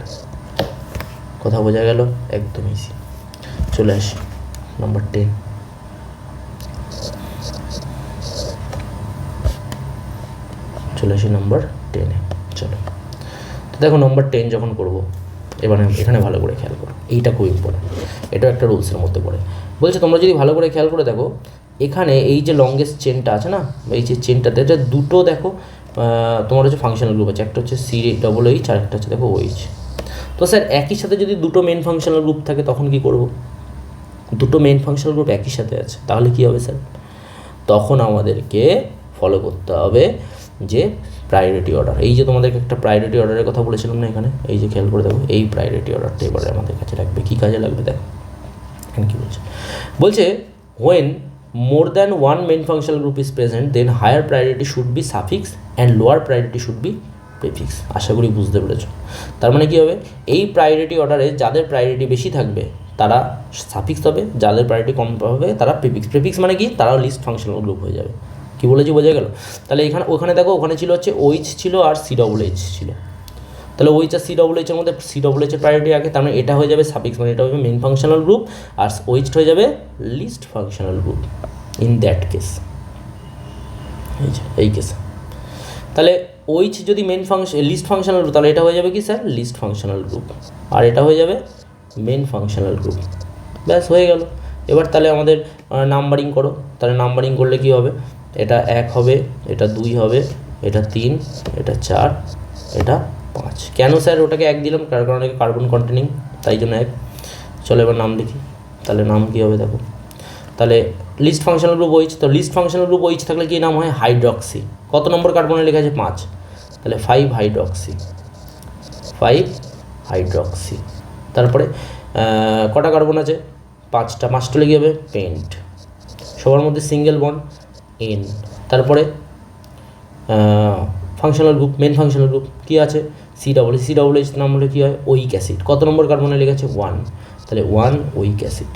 কথা বোঝা গেল? একদম ইজি। চলে আসি নম্বর 10। চলে আসি নম্বর 10-এ। চলো, তো দেখো নম্বর 10 যখন করবো, এবার এখানে ভালো করে খেয়াল করো, এইটা খুব ইম্পর্টেন্ট, এটাও একটা রুলসের মধ্যে পড়ে। বলছে তোমরা যদি ভালো করে খেয়াল করে দেখো, এখানে এই যে লংগেস্ট চেনটা আছে না, এই যে চেনটাতে এটা দুটো দেখো তোমার হচ্ছে ফাংশনাল গ্রুপ আছে, একটা হচ্ছে COOH আর একটা হচ্ছে দেখো OH। তো স্যার একই সাথে যদি দুটো মেন ফাংশনাল গ্রুপ থাকে তখন কি করব? দুটো মেন ফাংশনাল গ্রুপ একই সাথে আছে, তাহলে কি হবে স্যার? তখন আমাদেরকে ফলো করতে হবে যে প্রায়োরিটি অর্ডার। এই যে তোমাদেরকে একটা প্রায়োরিটি অর্ডারের কথা বলেছিলাম না এখানে, এই যে খেয়াল করে দেখো, এই প্রায়োরিটি অর্ডারটা এবারে আমাদের কাছে রাখবে। কী কাজে লাগবে দেখো এখানে কী বলছে when more than one main functional group is present then higher priority should be suffix and lower priority should be prefix। আশা করি বুঝতে পেরেছো। তার মানে কী হবে, এই প্রায়োরিটি অর্ডারে যাদের প্রায়োরিটি বেশি থাকবে তারা সাফিক্স হবে, যাদের প্রায়োরিটি কম হবে তারা প্রিফিক্স। প্রিফিক্স মানে কি, তারাও লিস্ট ফাংশনাল গ্রুপ হয়ে যাবে। কী বলেছি বোঝা গেল? তাহলে ওখানে দেখো, ওখানে ছিল হচ্ছে OH ছিল আর COOH ছিল। তাহলে OH আর COOH এর মধ্যে COOH এর প্রায়োরিটি আগে, তার মানে এটা হয়ে যাবে সাফিক্স, মানে এটা হবে মেন ফাংশনাল গ্রুপ, আর OH হয়ে যাবে least functional group in that case, এই কেসে। তাহলে OH যদি লিস্ট ফাংশনাল গ্রুপ, তাহলে এটা হয়ে যাবে কি স্যার, লিস্ট ফাংশনাল গ্রুপ, আর এটা হয়ে যাবে মেন ফাংশনাল গ্রুপ। ব্যাস হয়ে গেল। এবার তাহলে আমাদের নাম্বারিং করো। তাহলে নাম্বারিং করলে কি হবে, এটা 1 হবে, এটা 2 হবে, এটা 3, এটা 4, এটা 5। কেন স্যার ওটাকে 1 দিলাম? কারণ এটা কার্বন কন্টেনিং, তাই জন্য 1। চলো এবার নাম লিখি। তাহলে নাম কী হবে দেখো, তাহলে লিস্ট ফাংশনাল গ্রুপ OH, তো লিস্ট ফাংশনাল গ্রুপ OH থাকলে কী নাম হয়, হাইড্রক্সি। কত নম্বর কার্বনে লেখা আছে? 5, তাহলে 5 হাইড্রক্সি, 5 হাইড্রক্সি। তারপরে কটা কার্বন আছে? 5টা। 5টা লেগে হবে পেন্ট, সবার মধ্যে সিঙ্গেল বন্ড N। তারপরে functional group, main functional group কী আছে? COOH নাম হলে কী হয়, ওইক অ্যাসিড। কত নম্বর কার্বনে লেগে আছে? 1, তাহলে 1 ওইক অ্যাসিড।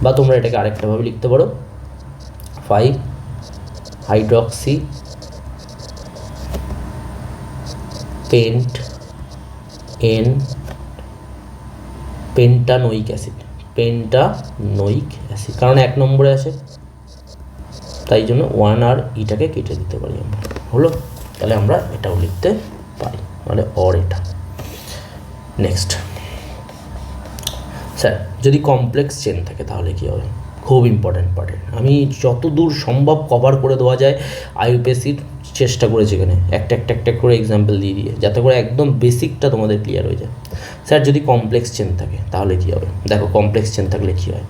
বা তোমরা এটাকে আরেকটাভাবে লিখতে পারো, 5 hydroxy pent N pentanoic acid, pentanoic acid, কারণ 1 নম্বরে আছে, তাই জন্য 1 আর ইটাকে কেটে দিতে পারি আমরা। হলো, তাহলে আমরা এটাও লিখতে পারি, তাহলে এটা। নেক্সট স্যার, যদি কমপ্লেক্স চেন থাকে তাহলে কী হবে? খুব ইম্পর্ট্যান্ট পার্ট, আমি যত দূর সম্ভব কভার করে দেওয়া যায় আইইউপিএসসির চেষ্টা করেছি এখানে একটা করে এক্সাম্পল দিয়ে যাতে করে একদম বেসিকটা তোমাদের ক্লিয়ার হয়ে যায়। স্যার যদি কমপ্লেক্স চেন থাকে তাহলে কী হবে? দেখো কমপ্লেক্স চেন থাকলে কী হয়,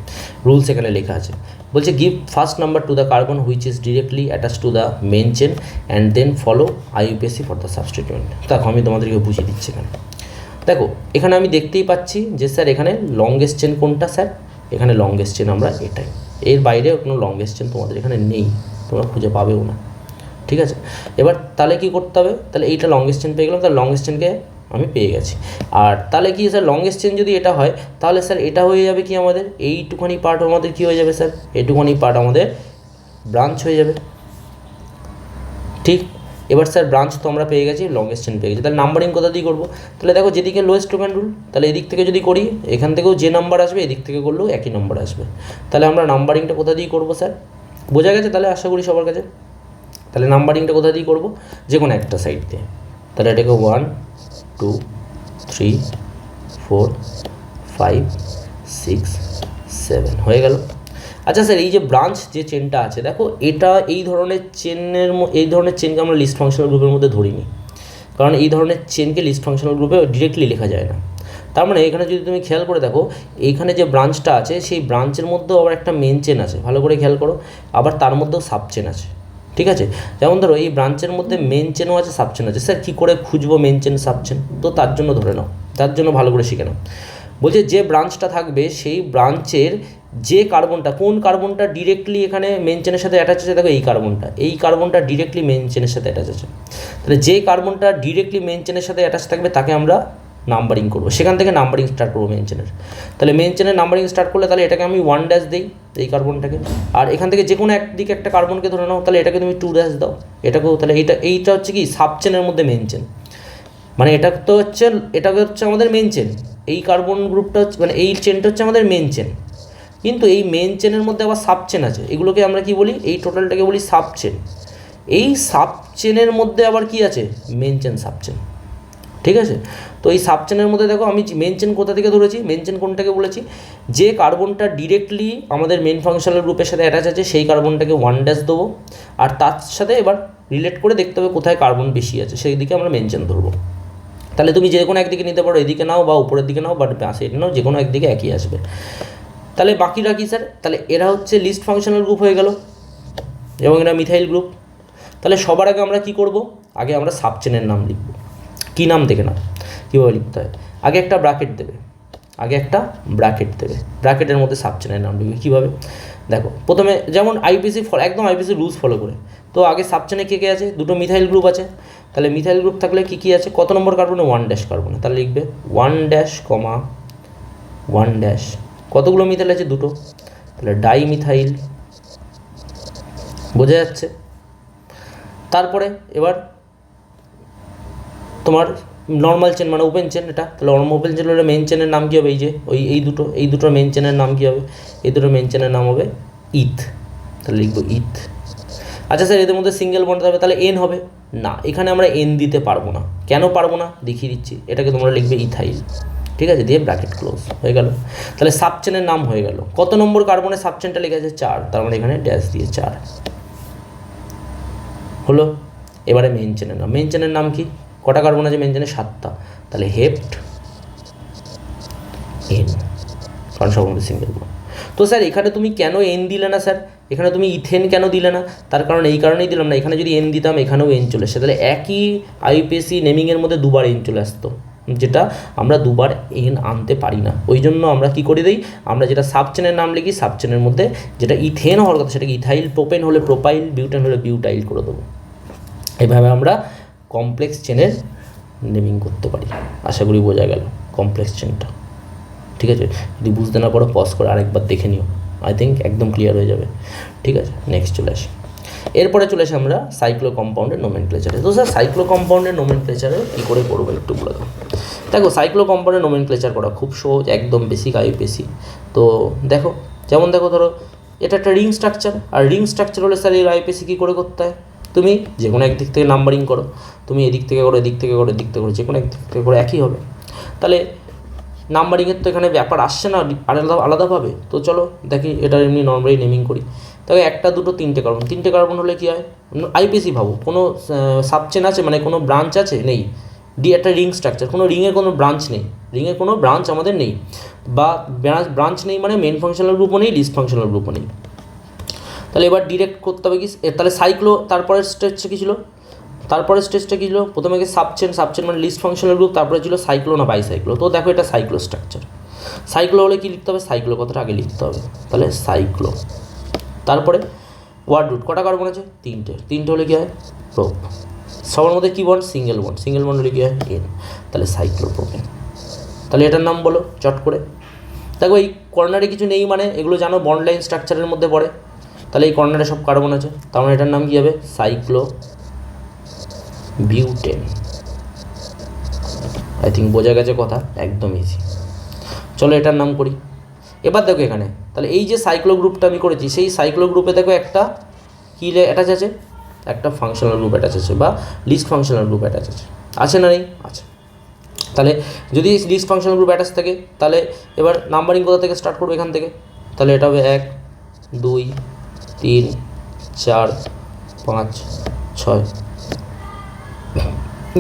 রুলস এখানে লেখা আছে। বলছে give first number to the carbon which is directly attach to the main chain and then follow IUPAC for the substituent. দেখো আমি তোমাদেরকে বুঝিয়ে দিচ্ছি এখানে। দেখো এখানে আমি দেখতেই পাচ্ছি যে স্যার এখানে লংগেস্ট চেন কোনটা? স্যার এখানে লংগেস্ট চেন আমরা এটাই, এর বাইরে কোনো লংগেস্ট চেন তোমাদের এখানে নেই, তোমরা খুঁজে পাবেও না। ঠিক আছে, এবার তাহলে কী করতে হবে? তাহলে এইটা লংগেস্ট চেন পেয়ে গেলাম, তাহলে লংগেস্ট চেনকে আমি পেয়ে গেছি। আর তাহলে কি স্যার লংগেস্ট চেন যদি এটা হয় তাহলে স্যার এটা হয়ে যাবে কি আমাদের এইটুখানি পার্ট আমাদের কী হয়ে যাবে স্যার? এইটুখানি পার্ট আমাদের ব্রাঞ্চ হয়ে যাবে। ঠিক, এবার স্যার ব্রাঞ্চ তো আমরা পেয়ে গেছি, লংগেস্ট চেন পেয়ে গেছি, তাহলে নাম্বারিং কোথা দিয়ে করবো? তাহলে দেখো যেদিকে লোয়েস্ট টোকেন রুল, তাহলে এদিক থেকে যদি করি এখান থেকেও যে নাম্বার আসবে এদিক থেকে করলেও একই নাম্বার আসবে। তাহলে আমরা নাম্বারিংটা কোথা দিয়ে করবো স্যার? বোঝা গেছে তাহলে আশা করি সবার কাছে। তাহলে নাম্বারিংটা কোথা দিয়ে করবো? যে কোনো একটা সাইড দিয়ে। তাহলে এটাকে 1 2 3 4 5 6 7 হয়ে গেল। আচ্ছা স্যার এই যে ব্রাঞ্চ যে চেনটা আছে দেখো এটা এই ধরনের চেনকে আমরা লিস্ট ফাংশনাল গ্রুপের মধ্যে ধরিনি, কারণ এই ধরনের চেনকে লিস্ট ফাংশনাল গ্রুপে ডিরেক্টলি লেখা যায় না। তার মানে এখানে যদি তুমি খেয়াল করে দেখো এইখানে যে ব্রাঞ্চটা আছে সেই ব্রাঞ্চের মধ্যেও আবার একটা মেন চেন আছে, ভালো করে খেয়াল করো, আবার তার মধ্যেও সাব চেন আছে। ঠিক আছে, যেমন ধরো এই ব্রাঞ্চের মধ্যে মেন চেনও আছে, সাব চেন আছে। স্যার কী করে খুঁজবো মেন চেন সাব চেন? তো তার জন্য ধরে নাও, তার জন্য ভালো করে শিখে নাও। বলছে যে ব্রাঞ্চটা থাকবে সেই ব্রাঞ্চের যে কার্বনটা, কোন কার্বনটা ডিরেক্টলি এখানে মেন চেনের সাথে অ্যাটাচ আছে, দেখো এই কার্বনটা ডিরেক্টলি মেন চেনের সাথে অ্যাটাচ আছে। তাহলে যে কার্বনটা ডিরেক্টলি মেন চেনের সাথে অ্যাটাচ থাকবে তাকে আমরা নাম্বারিং করবো, সেখান থেকে নাম্বারিং স্টার্ট করবো মেন চেনের। তাহলে মেন চেনের নাম্বারিং স্টার্ট করলে তাহলে এটাকে আমি 1 দিই এই কার্বনটাকে, আর এখান থেকে যে কোনো একদিকে একটা কার্বনকে ধরে নাও, তাহলে এটাকে তুমি 2 দাও, এটাকেও। তাহলে এইটা হচ্ছে কি সাব চেনের মধ্যে মেন চেন, মানে এটা হচ্ছে আমাদের মেন চেন। এই কার্বন গ্রুপটা হচ্ছে মানে এই চেনটা হচ্ছে আমাদের মেন চেন, কিন্তু এই মেন চেনের মধ্যে আবার সাব চেন আছে, এগুলোকে আমরা কি বলি? এই টোটালটাকে বলি সাব চেন। এই সাব চেনের মধ্যে আবার কি আছে? Main chain sub chain. ঠিক আছে। তো এই সাবচেনের মধ্যে দেখো আমি মেন চেন কোথা থেকে ধরেছি, মেন চেন কোনটাকে বলেছি, যে কার্বনটা ডিরেক্টলি আমাদের মেন ফাংশনাল গ্রুপের সাথে অ্যাটাচ আছে সেই কার্বনটাকে 1' দেবো, আর তার সাথে এবার রিলেট করে দেখতে হবে কোথায় কার্বন বেশি আছে, সেই দিকে আমরা মেন চেন ধরবো। তাহলে তুমি যে কোনো একদিকে নিতে পারো, এদিকে নাও বা উপরের দিকে নাও, বাট সাইডে নাও, যে কোনো একদিকে একই আসবে। তাহলে বাকিরা কি স্যার, তাহলে এরা হচ্ছে লিস্ট ফাংশনাল গ্রুপ হয়ে গেল এবং এরা মিথাইল গ্রুপ। তাহলে সবার আগে আমরা কি করব, আগে আমরা সাবচেনের নাম লিখব। কী নাম দেখে না কীভাবে লিখতে হয়, আগে একটা ব্র্যাকেট দেবে, ব্র্যাকেটের মধ্যে সাবচেনের নাম লিখবে। কীভাবে দেখো, প্রথমে যেমন আইপিসি একদম আইপিসি রুলস ফলো করে, তো আগে সাবচেনে কে আছে, দুটো মিথাইল গ্রুপ আছে। তাহলে মিথাইল গ্রুপ থাকলে কী আছে, কত নম্বর কার্বনে, 1' কার্বনে, তাহলে লিখবে 1', কতগুলো মিথাইল আছে, দুটো, তাহলে ডাইমিথাইল, বোঝা যাচ্ছে। তারপরে এবার তোমার নর্মাল চেন মানে ওপেন চেন, এটা তাহলে ওপেন চেন হলে মেন চেনের নাম কী হবে, এই দুটোর মেন চেনের নাম কী হবে, এই দুটোর মেন চেনের নাম হবে ইথ, তাহলে লিখবো ইথ। আচ্ছা স্যার এদের মধ্যে সিঙ্গেল বন্ড হবে, তাহলে এন হবে না, এখানে আমরা এন দিতে পারবো না। কেন পারবো না দেখিয়ে দিচ্ছি, এটাকে তোমরা লিখবে ইথাইল, ঠিক আছে, দিয়ে ব্র্যাকেট ক্লোজ হয়ে গেল। তাহলে সাবচেনের নাম হয়ে গেল। কত নম্বর কার্বনে সাবচেনটা লেখা আছে, 4, তার মানে এখানে ড্যাশ দিয়ে 4 হলো। এবারে মেন চেনের নাম কি, কটা কার্বন আছে মেন চেনে, 7টা, তাহলে হেপ্ট এন, কারণ সবার মধ্যে সিঙ্গেল বন্ড। তো স্যার এখানে তুমি কেন এন দিলে না স্যার, এখানে তুমি ইথেন কেন দিলে না, তার কারণ এই কারণেই দিলাম না, এখানে যদি এন দিতাম এখানেও এন চলে আসছে, তাহলে একই আইপিএসি নেমিংয়ের মধ্যে দুবার এন চলে আসতো, যেটা আমরা দুবার এন আনতে পারি না। ওই জন্য আমরা কী করে দিই, আমরা যেটা সাবচেনের নাম লিখি, সাবচেনের মধ্যে যেটা ইথেন হওয়ার কথা সেটাকে ইথাইল, প্রোপেন হলে প্রোপাইল, বিউটেন হলে বিউটাইল করে দেবো। এভাবে আমরা কমপ্লেক্স চেনের নেমিং করতে পারি। আশা করি বোঝা গেল কমপ্লেক্স চেনটা, ঠিক আছে। যদি বুঝতে না পারো পজ করে আরেকবার দেখে নিও, আই থিঙ্ক একদম ক্লিয়ার হয়ে যাবে, ঠিক আছে। নেক্সট চলে আসি, এরপরে চলে আসি আমরা সাইক্লো কম্পাউন্ডের নোমেনক্লেচারে। তো স্যার সাইক্লো কম্পাউন্ডের নোমেনক্লেচারে কী করে করবো একটু বলে দাও। দেখো সাইক্লো কম্পাউন্ডের নোমেনক্লেচার করা খুব সহজ, একদম বেসিক আইপিএসি। তো দেখো যেমন দেখো, ধরো এটা একটা রিং স্ট্রাকচার, আর রিং স্ট্রাকচার হলে স্যার এই আইপিএসি কী করে করতে হয়, তুমি যে কোনো একদিক থেকে নাম্বারিং করো, তুমি এদিক থেকে করো, এদিক থেকে করো, এদিক থেকে করো, যে কোনো একদিক থেকে করে একই হবে। তাহলে নাম্বারিংয়ের তো এখানে ব্যাপার আসছে না আলাদাভাবে। তো চলো দেখি এটা এমনি নর্মালি নেমিং করি। তবে 1, 2, 3টে কার্বন হলে কী হয়, আইপিএসি ভাবো, কোনো সাবচেন আছে মানে কোনো ব্রাঞ্চ আছে, নেই। একটা রিং স্ট্রাকচার, কোনো রিংয়ের কোনো ব্রাঞ্চ নেই, রিংয়ের কোনো ব্রাঞ্চ আমাদের নেই, বা ব্রাঞ্চ নেই মানে মেন ফাংশনাল গ্রুপও নেই, লিস্ট ফাংশনাল গ্রুপও নেই। তাহলে এবার ডিরেক্ট করতে হবে কি, তাহলে সাইক্লো, তারপরের স্টেজটা কী ছিল, প্রথমে সাবচেন মানে লিস্ট ফাংশনাল গ্রুপ, তারপরে ছিল সাইক্লো না বাইসাইক্লো। তো দেখো এটা সাইক্লো স্ট্রাকচার, সাইক্লো হলে কী লিখতে হবে, সাইক্লো কথাটা আগে লিখতে হবে, তাহলে সাইক্লো। তারপরে ওয়ার্ড রুট, কটা কার্বন আছে, 3টে হলে কী হয়, প্রোপ, সবার মধ্যে কী বন্ড, সিঙ্গেল বন্ড হলে কী হয়, এন, তাহলে সাইক্লোপ্রোপেন। তাহলে এটার নাম বলো চট করে। দেখো এই কর্নারে কিছু নেই মানে এগুলো জানো বন্ড লাইন স্ট্রাকচারের মধ্যে পড়ে, তাহলে এই কর্নারে সব কার্বন আছে, তার মানে এটার নাম কী হবে, সাইক্লো বিউটেন। আই থিঙ্ক বোঝা গেছে কথা, একদম ইজি। চলো এটার নাম করি। এবার দেখো এখানে, তাহলে এই যে সাইক্লো গ্রুপটা আমি করেছি, সেই সাইক্লো গ্রুপে দেখো একটা কী অ্যাটাচ আছে, একটা ফাংশনাল গ্রুপ অ্যাটাচ আছে, বা লিস্ট ফাংশনাল গ্রুপ অ্যাটাচ আছে না নেই, আছে। তাহলে যদি লিস্ট ফাংশনাল গ্রুপ অ্যাটাচ থাকে, তাহলে এবার নাম্বারিং কোথা থেকে স্টার্ট করবো, এখান থেকে। তাহলে এটা হবে 1, 2, 3, 4, 5, 6,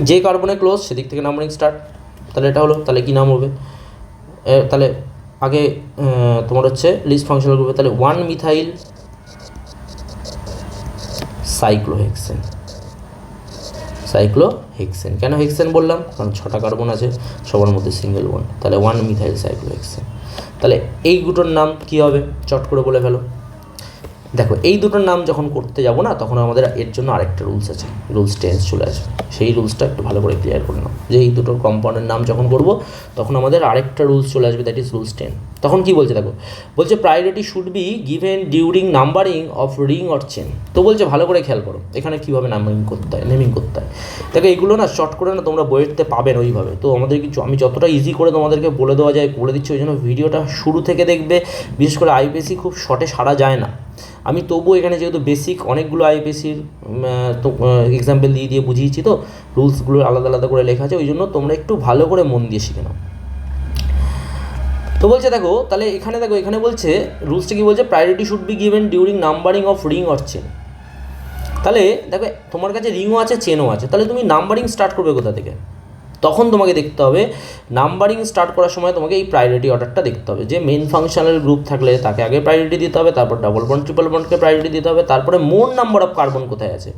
যে কার্বনে ক্লোজ সেদিক থেকে নাম্বারিং স্টার্ট। তাহলে এটা হলো, তাহলে কী নাম হবে, তাহলে আগে তোমার হচ্ছে লিস্ট ফাংশনাল গ্রুপে, তাহলে 1 মিথাইল সাইক্লোহেক্সেন। কেন হেক্সেন বললাম, কারণ 6টা কার্বন আছে, সবার মধ্যে সিঙ্গেল বন্ড, তাহলে 1 মিথাইল সাইক্লোহেক্সেন। তাহলে এই দুটোর নাম কী হবে চট করে বলে ফেলো। দেখো এই দুটোর নাম যখন করতে যাব না, তখন আমাদের এর জন্য আরেকটা রুলস আছে, রুলস 10 চলে আসবে। সেই রুলসটা একটু ভালো করে ক্লিয়ার করে নাও, যে এই দুটোর কম্পাউন্ডের নাম যখন করব তখন আমাদের আরেকটা রুলস চলে আসবে, দ্যাট ইজ রুলস 10। তখন কি বলছে দেখো, বলছে priority should be given during numbering of ring or chain. তো বলছে ভালো করে খেয়াল করো এখানে কীভাবে নাম্বারিং করতে হয়, নেমিং করতে হয়। দেখো এগুলো না শর্ট করে না তোমরা বইয়েতে পাবেন ওইভাবে, তো আমাদের কিছু আমি যতটা ইজি করে তোমাদেরকে বলে দেওয়া যায় বলে দিচ্ছি, ওই জন্য ভিডিওটা শুরু থেকে দেখবে। বিশেষ করে আইপিএসি খুব শর্টে সারা যায় না, আমি তবুও এখানে যেহেতু বেসিক অনেকগুলো আইপিএসির তো এক্সাম্পল দিয়ে বুঝিয়েছি, তো রুলসগুলো আলাদা আলাদা করে লেখা আছে, ওই জন্য তোমরা একটু ভালো করে মন দিয়ে শিখে নাও। তো বলছে দেখো, তাহলে এখানে বলছে রুলসটা কি বলছে, priority should be given during numbering of ring or chain. তাহলে দেখো তোমার কাছে রিংও আছে, চেনও আছে, তাহলে তুমি নাম্বারিং স্টার্ট করবে কোথা থেকে? তখন তোমাকে দেখতে হবে নাম্বারিং স্টার্ট করার সময় তোমাকে এই প্রায়োরিটি অর্ডারটা দেখতে হবে, যে মেন ফাংশনাল গ্রুপ থাকলে তাকে আগে প্রায়োরিটি দিতে হবে, তারপর ডাবল বন্ড ট্রিপল বন্ডকে প্রায়োরিটি দিতে হবে, তারপরে মোর নাম্বার অফ কার্বন কোথায় আছে,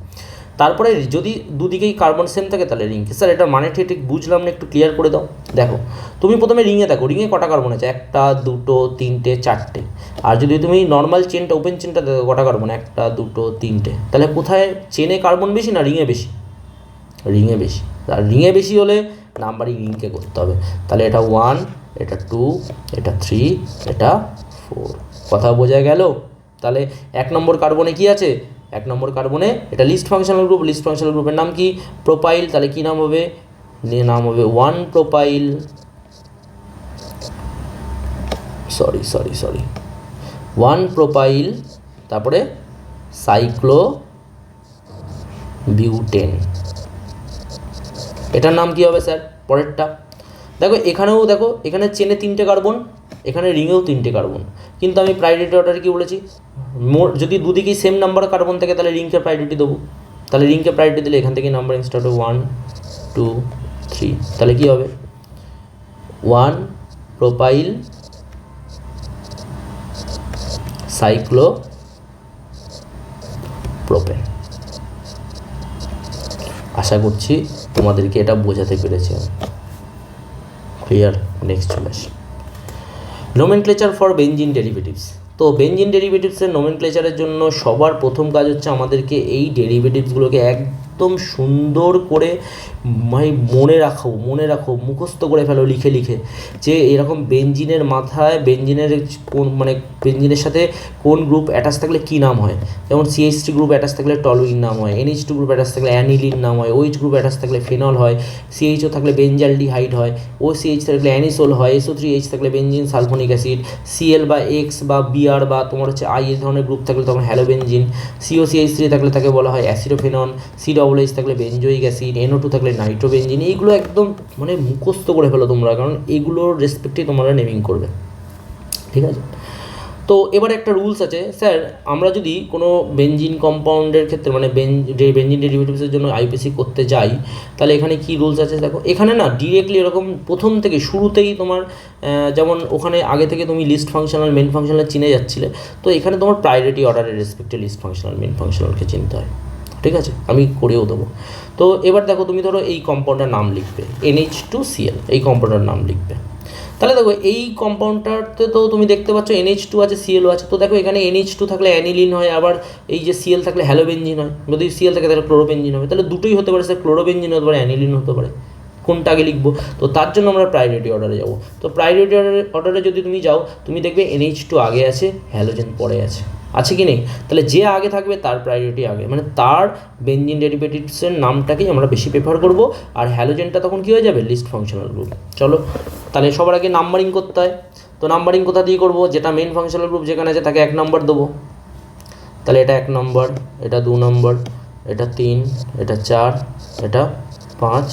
তারপরে যদি দুদিকেই কার্বন সেম থাকে তাহলে রিংকে। স্যার এটা মানে ঠিক বুঝলাম না, একটু ক্লিয়ার করে দাও। দেখো তুমি প্রথমে রিংয়ে দেখো, রিংয়ে কটা কার্বন আছে, 1 2 3 4টে। আর যদি তুমি নর্মাল চেনটা ওপেন চেনটা দেখো কটা কার্বন, 1 2 3টে। তাহলে কোথায় চেনে কার্বন বেশি না রিংয়ে বেশি? রিংয়ে বেশি। আর রিংয়ে বেশি হলে নাম্বারিং রিংকে করতে হবে। তাহলে এটা 1, এটা 2, এটা 3, এটা 4। কথা বোঝা গেল? তাহলে 1 নম্বর কার্বনে কি আছে? 1 নম্বর কার্বনে এটা least functional group, least functional গ্রুপের নাম কি? প্রোপাইল। তাহলে কি নাম হবে? নাম হবে 1 প্রোপাইল, সরি 1 প্রোপাইল, তারপরে সাইক্লোবিউটেন। এটার নাম কি হবে স্যার? পরেরটা দেখো, দেখো এখানে চেনে 3টে কার্বন, এখানে রিংয়েও 3টে কার্বন, কিন্তু আমি প্রায়োরিটি অর্ডারে কি বলেছি, যদি দুদিকেই সেম নাম্বার কার্বন থাকে তাহলে রিংকে প্রায়োরিটি দেবো। তাহলে রিংকে প্রায়োরিটি দিলে এখান থেকে নাম্বারিং স্টার্ট হবে 1 2 3। তাহলে কি হবে? 1 প্রোপাইল সাইক্লোপ্রোপেন। আশা করছি তোমাদেরকে এটা বোঝাতে পেরেছি। ক্লিয়ার? নেক্সট চলে আসি, নোমেনক্লেচার ফর বেনজিন ডেরিভেটিভস। তো বেনজিন ডেরিভেটিভসের নোমেনক্লেচারের জন্য সবার প্রথম কাজ হচ্ছে আমাদেরকে এই ডেরিভেটিভসগুলোকে একদম সুন্দর করে মনে রাখো, মুখস্থ করে ফেলো লিখে লিখে, যে এরকম বেনজিনের মাথায় বেনজিনের বেনজিনের সাথে কোন গ্রুপ অ্যাটাচ থাকলে কী নাম হয়। যেমন CH3 গ্রুপ অ্যাটাচ থাকলে টলুইন নাম হয়, NH2 গ্রুপ অ্যাটাচ থাকলে অ্যানিলিন নাম হয়, OH গ্রুপ অ্যাটাচ থাকলে ফেনল হয়, CHO থাকলে বেনজালডিহাইড হয়, OCH থাকলে অ্যানিসোল হয়, SO3H থাকলে বেনজিন সালফোনিক অ্যাসিড, Cl বা X বা Br বা তোমার হচ্ছে I এই ধরনের গ্রুপ থাকলে তখন হ্যালোবেনজিন, COCH3 থাকলে তাকে বলা হয় অ্যাসিডোফেনন, COOH থাকলে বেনজোইক অ্যাসিড, NO2 থাকলে নাইট্রোবেনজিন। এইগুলো একদম মুখস্থ করে ফেলো তোমরা, কারণ এগুলোর রেসপেক্টেই তোমরা নেমিং করবে, ঠিক আছে? তো এবার একটা রুলস আছে, স্যার আমরা যদি কোনো বেনজিন কম্পাউন্ডের ক্ষেত্রে বেনজিন ডেরিভেটিভসের জন্য আইপিসি করতে যাই, তাহলে এখানে কি রুলস আছে দেখো। এখানে না ডিরেক্টলি এরকম প্রথম থেকে শুরুতেই তোমার যেমন ওখানে আগে থেকে তুমি লিস্ট ফাংশনাল মেন ফাংশনাল চিনে যাচ্ছিলে, তো এখানে তোমার প্রায়োরিটি অর্ডারের রেসপেক্টে লিস্ট ফাংশনাল মেন ফাংশনালকে চিনতে হয়, ঠিক আছে? আমি করেও দেবো। তো এবার দেখো তুমি ধরো এই কম্পাউন্ডের নাম লিখবে NH2Cl, এই কম্পাউন্ডের নাম লিখবে। তাহলে দেখো এই কম্পাউন্ডটাতে তো তুমি দেখতে পাচ্ছ NH2 আছে, Cl আছে। তো দেখো এখানে NH2 থাকলে অ্যানিলিন হয়, আবার এই যে Cl থাকলে হ্যালোবেনজিন হয়। যদি Cl থাকে তাহলে ক্লোরোবেনজিন হবে। তাহলে দুটোই হতে পারে স্যার, ক্লোরোবেনজিন হতে পারে, অ্যানিলিন হতে পারে। কোনটা আগে লিখবো? তো তার জন্য আমরা প্রায়োরিটি অর্ডারে যাবো। তো প্রায়োরিটি অর্ডারে যদি তুমি যাও, তুমি দেখবে NH2 আগে আছে, হ্যালোজেন পরে আছে কি নেই? তাহলে যে আগে থাকবে তার প্রায়োরিটি আগে, তার বেনজিন ডেরিভেটিভসের নামটাকেই আমরা বেশি প্রেফার করব। আর হ্যালোজেনটা তখন কী হয়ে যাবে? Least functional group. চলো তাহলে সবার আগে নাম্বারিং করতে হয়। তো নাম্বারিং কোথা দিয়ে করবো? যেটা মেন ফাংশনাল গ্রুপ যেখানে আছে তাকে 1 নম্বর দেবো। তাহলে এটা 1 নম্বর, এটা 2 নম্বর, এটা 3, এটা 4, এটা 5,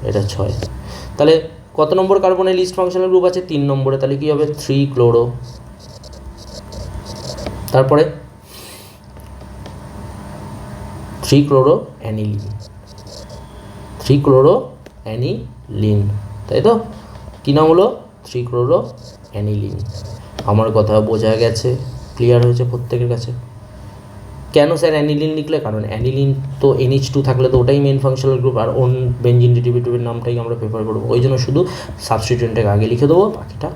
এটা 6। তাহলে কত নম্বর কার্বনে লিস্ট ফাংশনাল গ্রুপ আছে? 3 নম্বরে। তাহলে কী হবে? 3 ক্লোরো, তারপরে 3 ক্লোরো অ্যানিলিন, 3 ক্লোরো অ্যানিলিন, তাই তো? কী নাম হলো? 3 ক্লোরো অ্যানিলিন। আমার কথা বোঝা গেছে? ক্লিয়ার হয়েছে প্রত্যেকের কাছে? কেন স্যার অ্যানিলিন লিখলে? কারণ অ্যানিলিন তো NH2 থাকলে তো ওটাই মেন ফাংশনাল গ্রুপ, আর বেনজিন ডেরিভেটিভের নামটাই আমরা প্রেফার করবো। ওই জন্য শুধু সাবস্টিটিউয়েন্টটাকে আগে লিখে দেবো, বাকিটা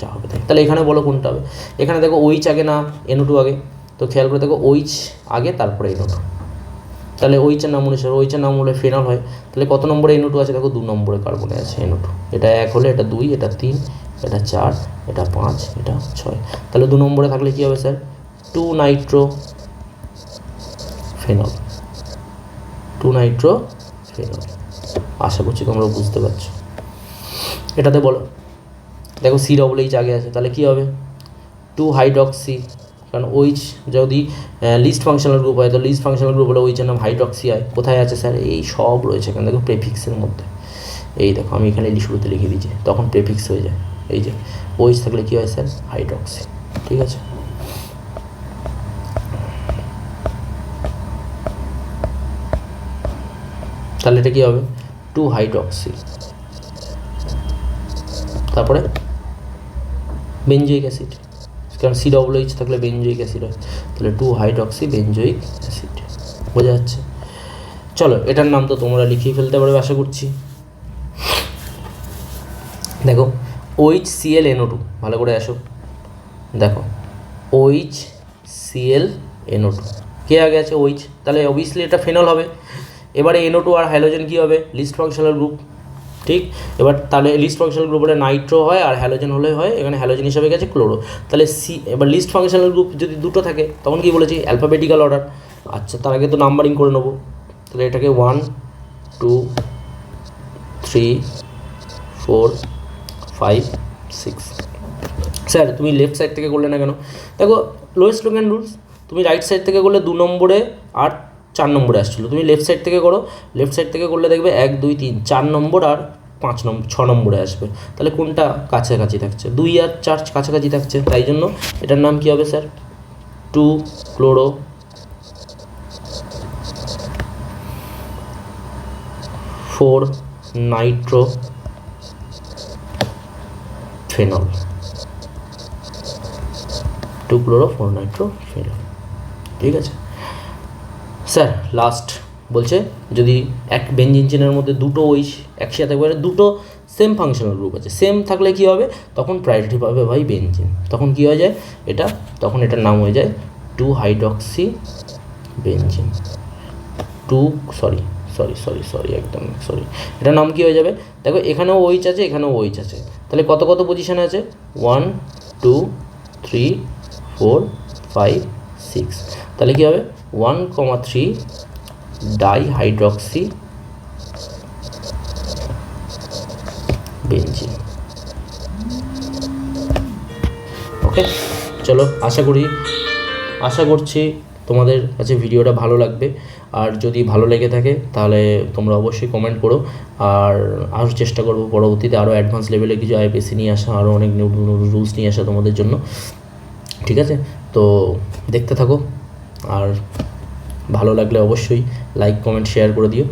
যা হবে তাই। তাহলে এখানে বলো কোনটা হবে? এখানে দেখো OH আগে না NO2 আগে? তো খেয়াল করে দেখো OH আগে, তারপরে NO2। তাহলে OH এর নাম অনুসারে OH এর নাম হলে ফেনল হয়। তাহলে কত নম্বরে NO2 আছে? দেখো 2 নম্বরে কার্বনে আছে NO2। এটা 1 হলে এটা 2, এটা 3, এটা 4, এটা 5, এটা 6। তাহলে 2 নম্বরে থাকলে কী হবে sir? 2 nitro phenol, 2 nitro phenol. আশা করছি তোমরা বুঝতে পারছো। এটাতে বলো, দেখো COOH আগে আছে, তাহলে কী হবে? 2 হাইড্রক্সি কারণ OH যদি লিস্ট ফাংশনাল গ্রুপ হয় তো লিস্ট ফাংশনাল গ্রুপ হলে OH এর নাম হাইড্রক্সি হয়। কোথায় আছে স্যার? এই সব রয়েছে এখানে দেখো প্রেফিক্সের মধ্যে। এই দেখো আমি এখানে শুরুতে লিখে দিচ্ছি, তখন প্রেফিক্স হয়ে যায়। এই যে OH থাকলে কী হয় স্যার? হাইড্রক্সি। ঠিক আছে, তাহলে এটা কী হবে? 2 হাইড্রক্সি, তারপরে বেঞ্জোইক অ্যাসিড, কারণ COOH থাকলে বেঞ্জোইক অ্যাসিড হয়, তাহলে 2 হাইড্রক্সি বেঞ্জোইক অ্যাসিড। বোঝা যাচ্ছে? চলো, এটার নাম তো তোমরা লিখিয়ে ফেলতে পারবে আশা করছি। দেখো OHClNO2, ভালো করে আসো, দেখো OHClNO2, কে আগে আছে? OH, তাহলে অবভিয়াসলি এটা ফেনল হবে। এবারে NO2 আর হ্যালোজেন কী হবে? Least functional group. ঠিক, এবার তাহলে লিস্ট ফাংশনাল গ্রুপ হলে নাইট্রো হয় আর হ্যালোজেন হলে হয়, এখানে হ্যালোজেন হিসাবে গেছে ক্লোরো। তাহলে এবার লিস্ট ফাংশনাল গ্রুপ যদি দুটো থাকে তখন কি বলেছি? Alphabetical order. আচ্ছা, তার আগে তো নাম্বারিং করে নেবো, তাহলে এটাকে 1 2 3 4 5 6। স্যার তুমি লেফট সাইড থেকে করলে না কেন? দেখো লোয়েস্ট লোকেন রুলস, তুমি রাইট সাইড থেকে করলে 2 নম্বরে আর 4 নম্বরে আসছিলো, তুমি লেফট সাইড থেকে করো, লেফট সাইড থেকে করলে দেখবে 1 2 3 4 নম্বর আর 5 নম্বর 6 নম্বরে আসবে। তাহলে কোনটা কাছাকাছি থাকছে? 2 আর 4 কাছাকাছি থাকছে, তাই জন্য এটার নাম কী হবে sir? 2 chloro 4 Nitro phenol, 2 chloro 4 Nitro phenol. ঠিক আছে স্যার, লাস্ট বলছে যদি এক বেঞ্জিন চেনের মধ্যে দুটো OH একসাথে করে, দুটো সেম ফাংশনাল গ্রুপ আছে, সেম থাকলে কী হবে? তখন প্রায়োরিটি পাবে ভাই বেঞ্জিন, তখন কী হয়ে যায় এটা? তখন এটার নাম হয়ে যায় 2 হাইড্রক্সি বেঞ্জিন। একদম সরি, এটার নাম কী হয়ে যাবে? দেখো এখানেও OH আছে, এখানেও OH আছে, তাহলে কত কত পজিশানে আছে? 1 2 3 4 5 6, তাহলে কী হবে? 1,3 ডাইহাইড্রক্সি বেঞ্জিন। ওকে, চলো, আশা করছি তোমাদের কাছে ভিডিওটা ভালো লাগবে। আর যদি ভালো লেগে থাকে তাহলে তোমরা অবশ্যই কমেন্ট করো, আর আরও চেষ্টা করবো পরবর্তীতে আরও অ্যাডভান্স লেভেলে কিছু আইপিএসসি নিয়ে আসা, আরও অনেক রুলস নিয়ে আসা তোমাদের জন্য। ঠিক আছে, তো দেখতে থাকো, আর ভালো লাগলে অবশ্যই লাইক কমেন্ট শেয়ার করে দিও।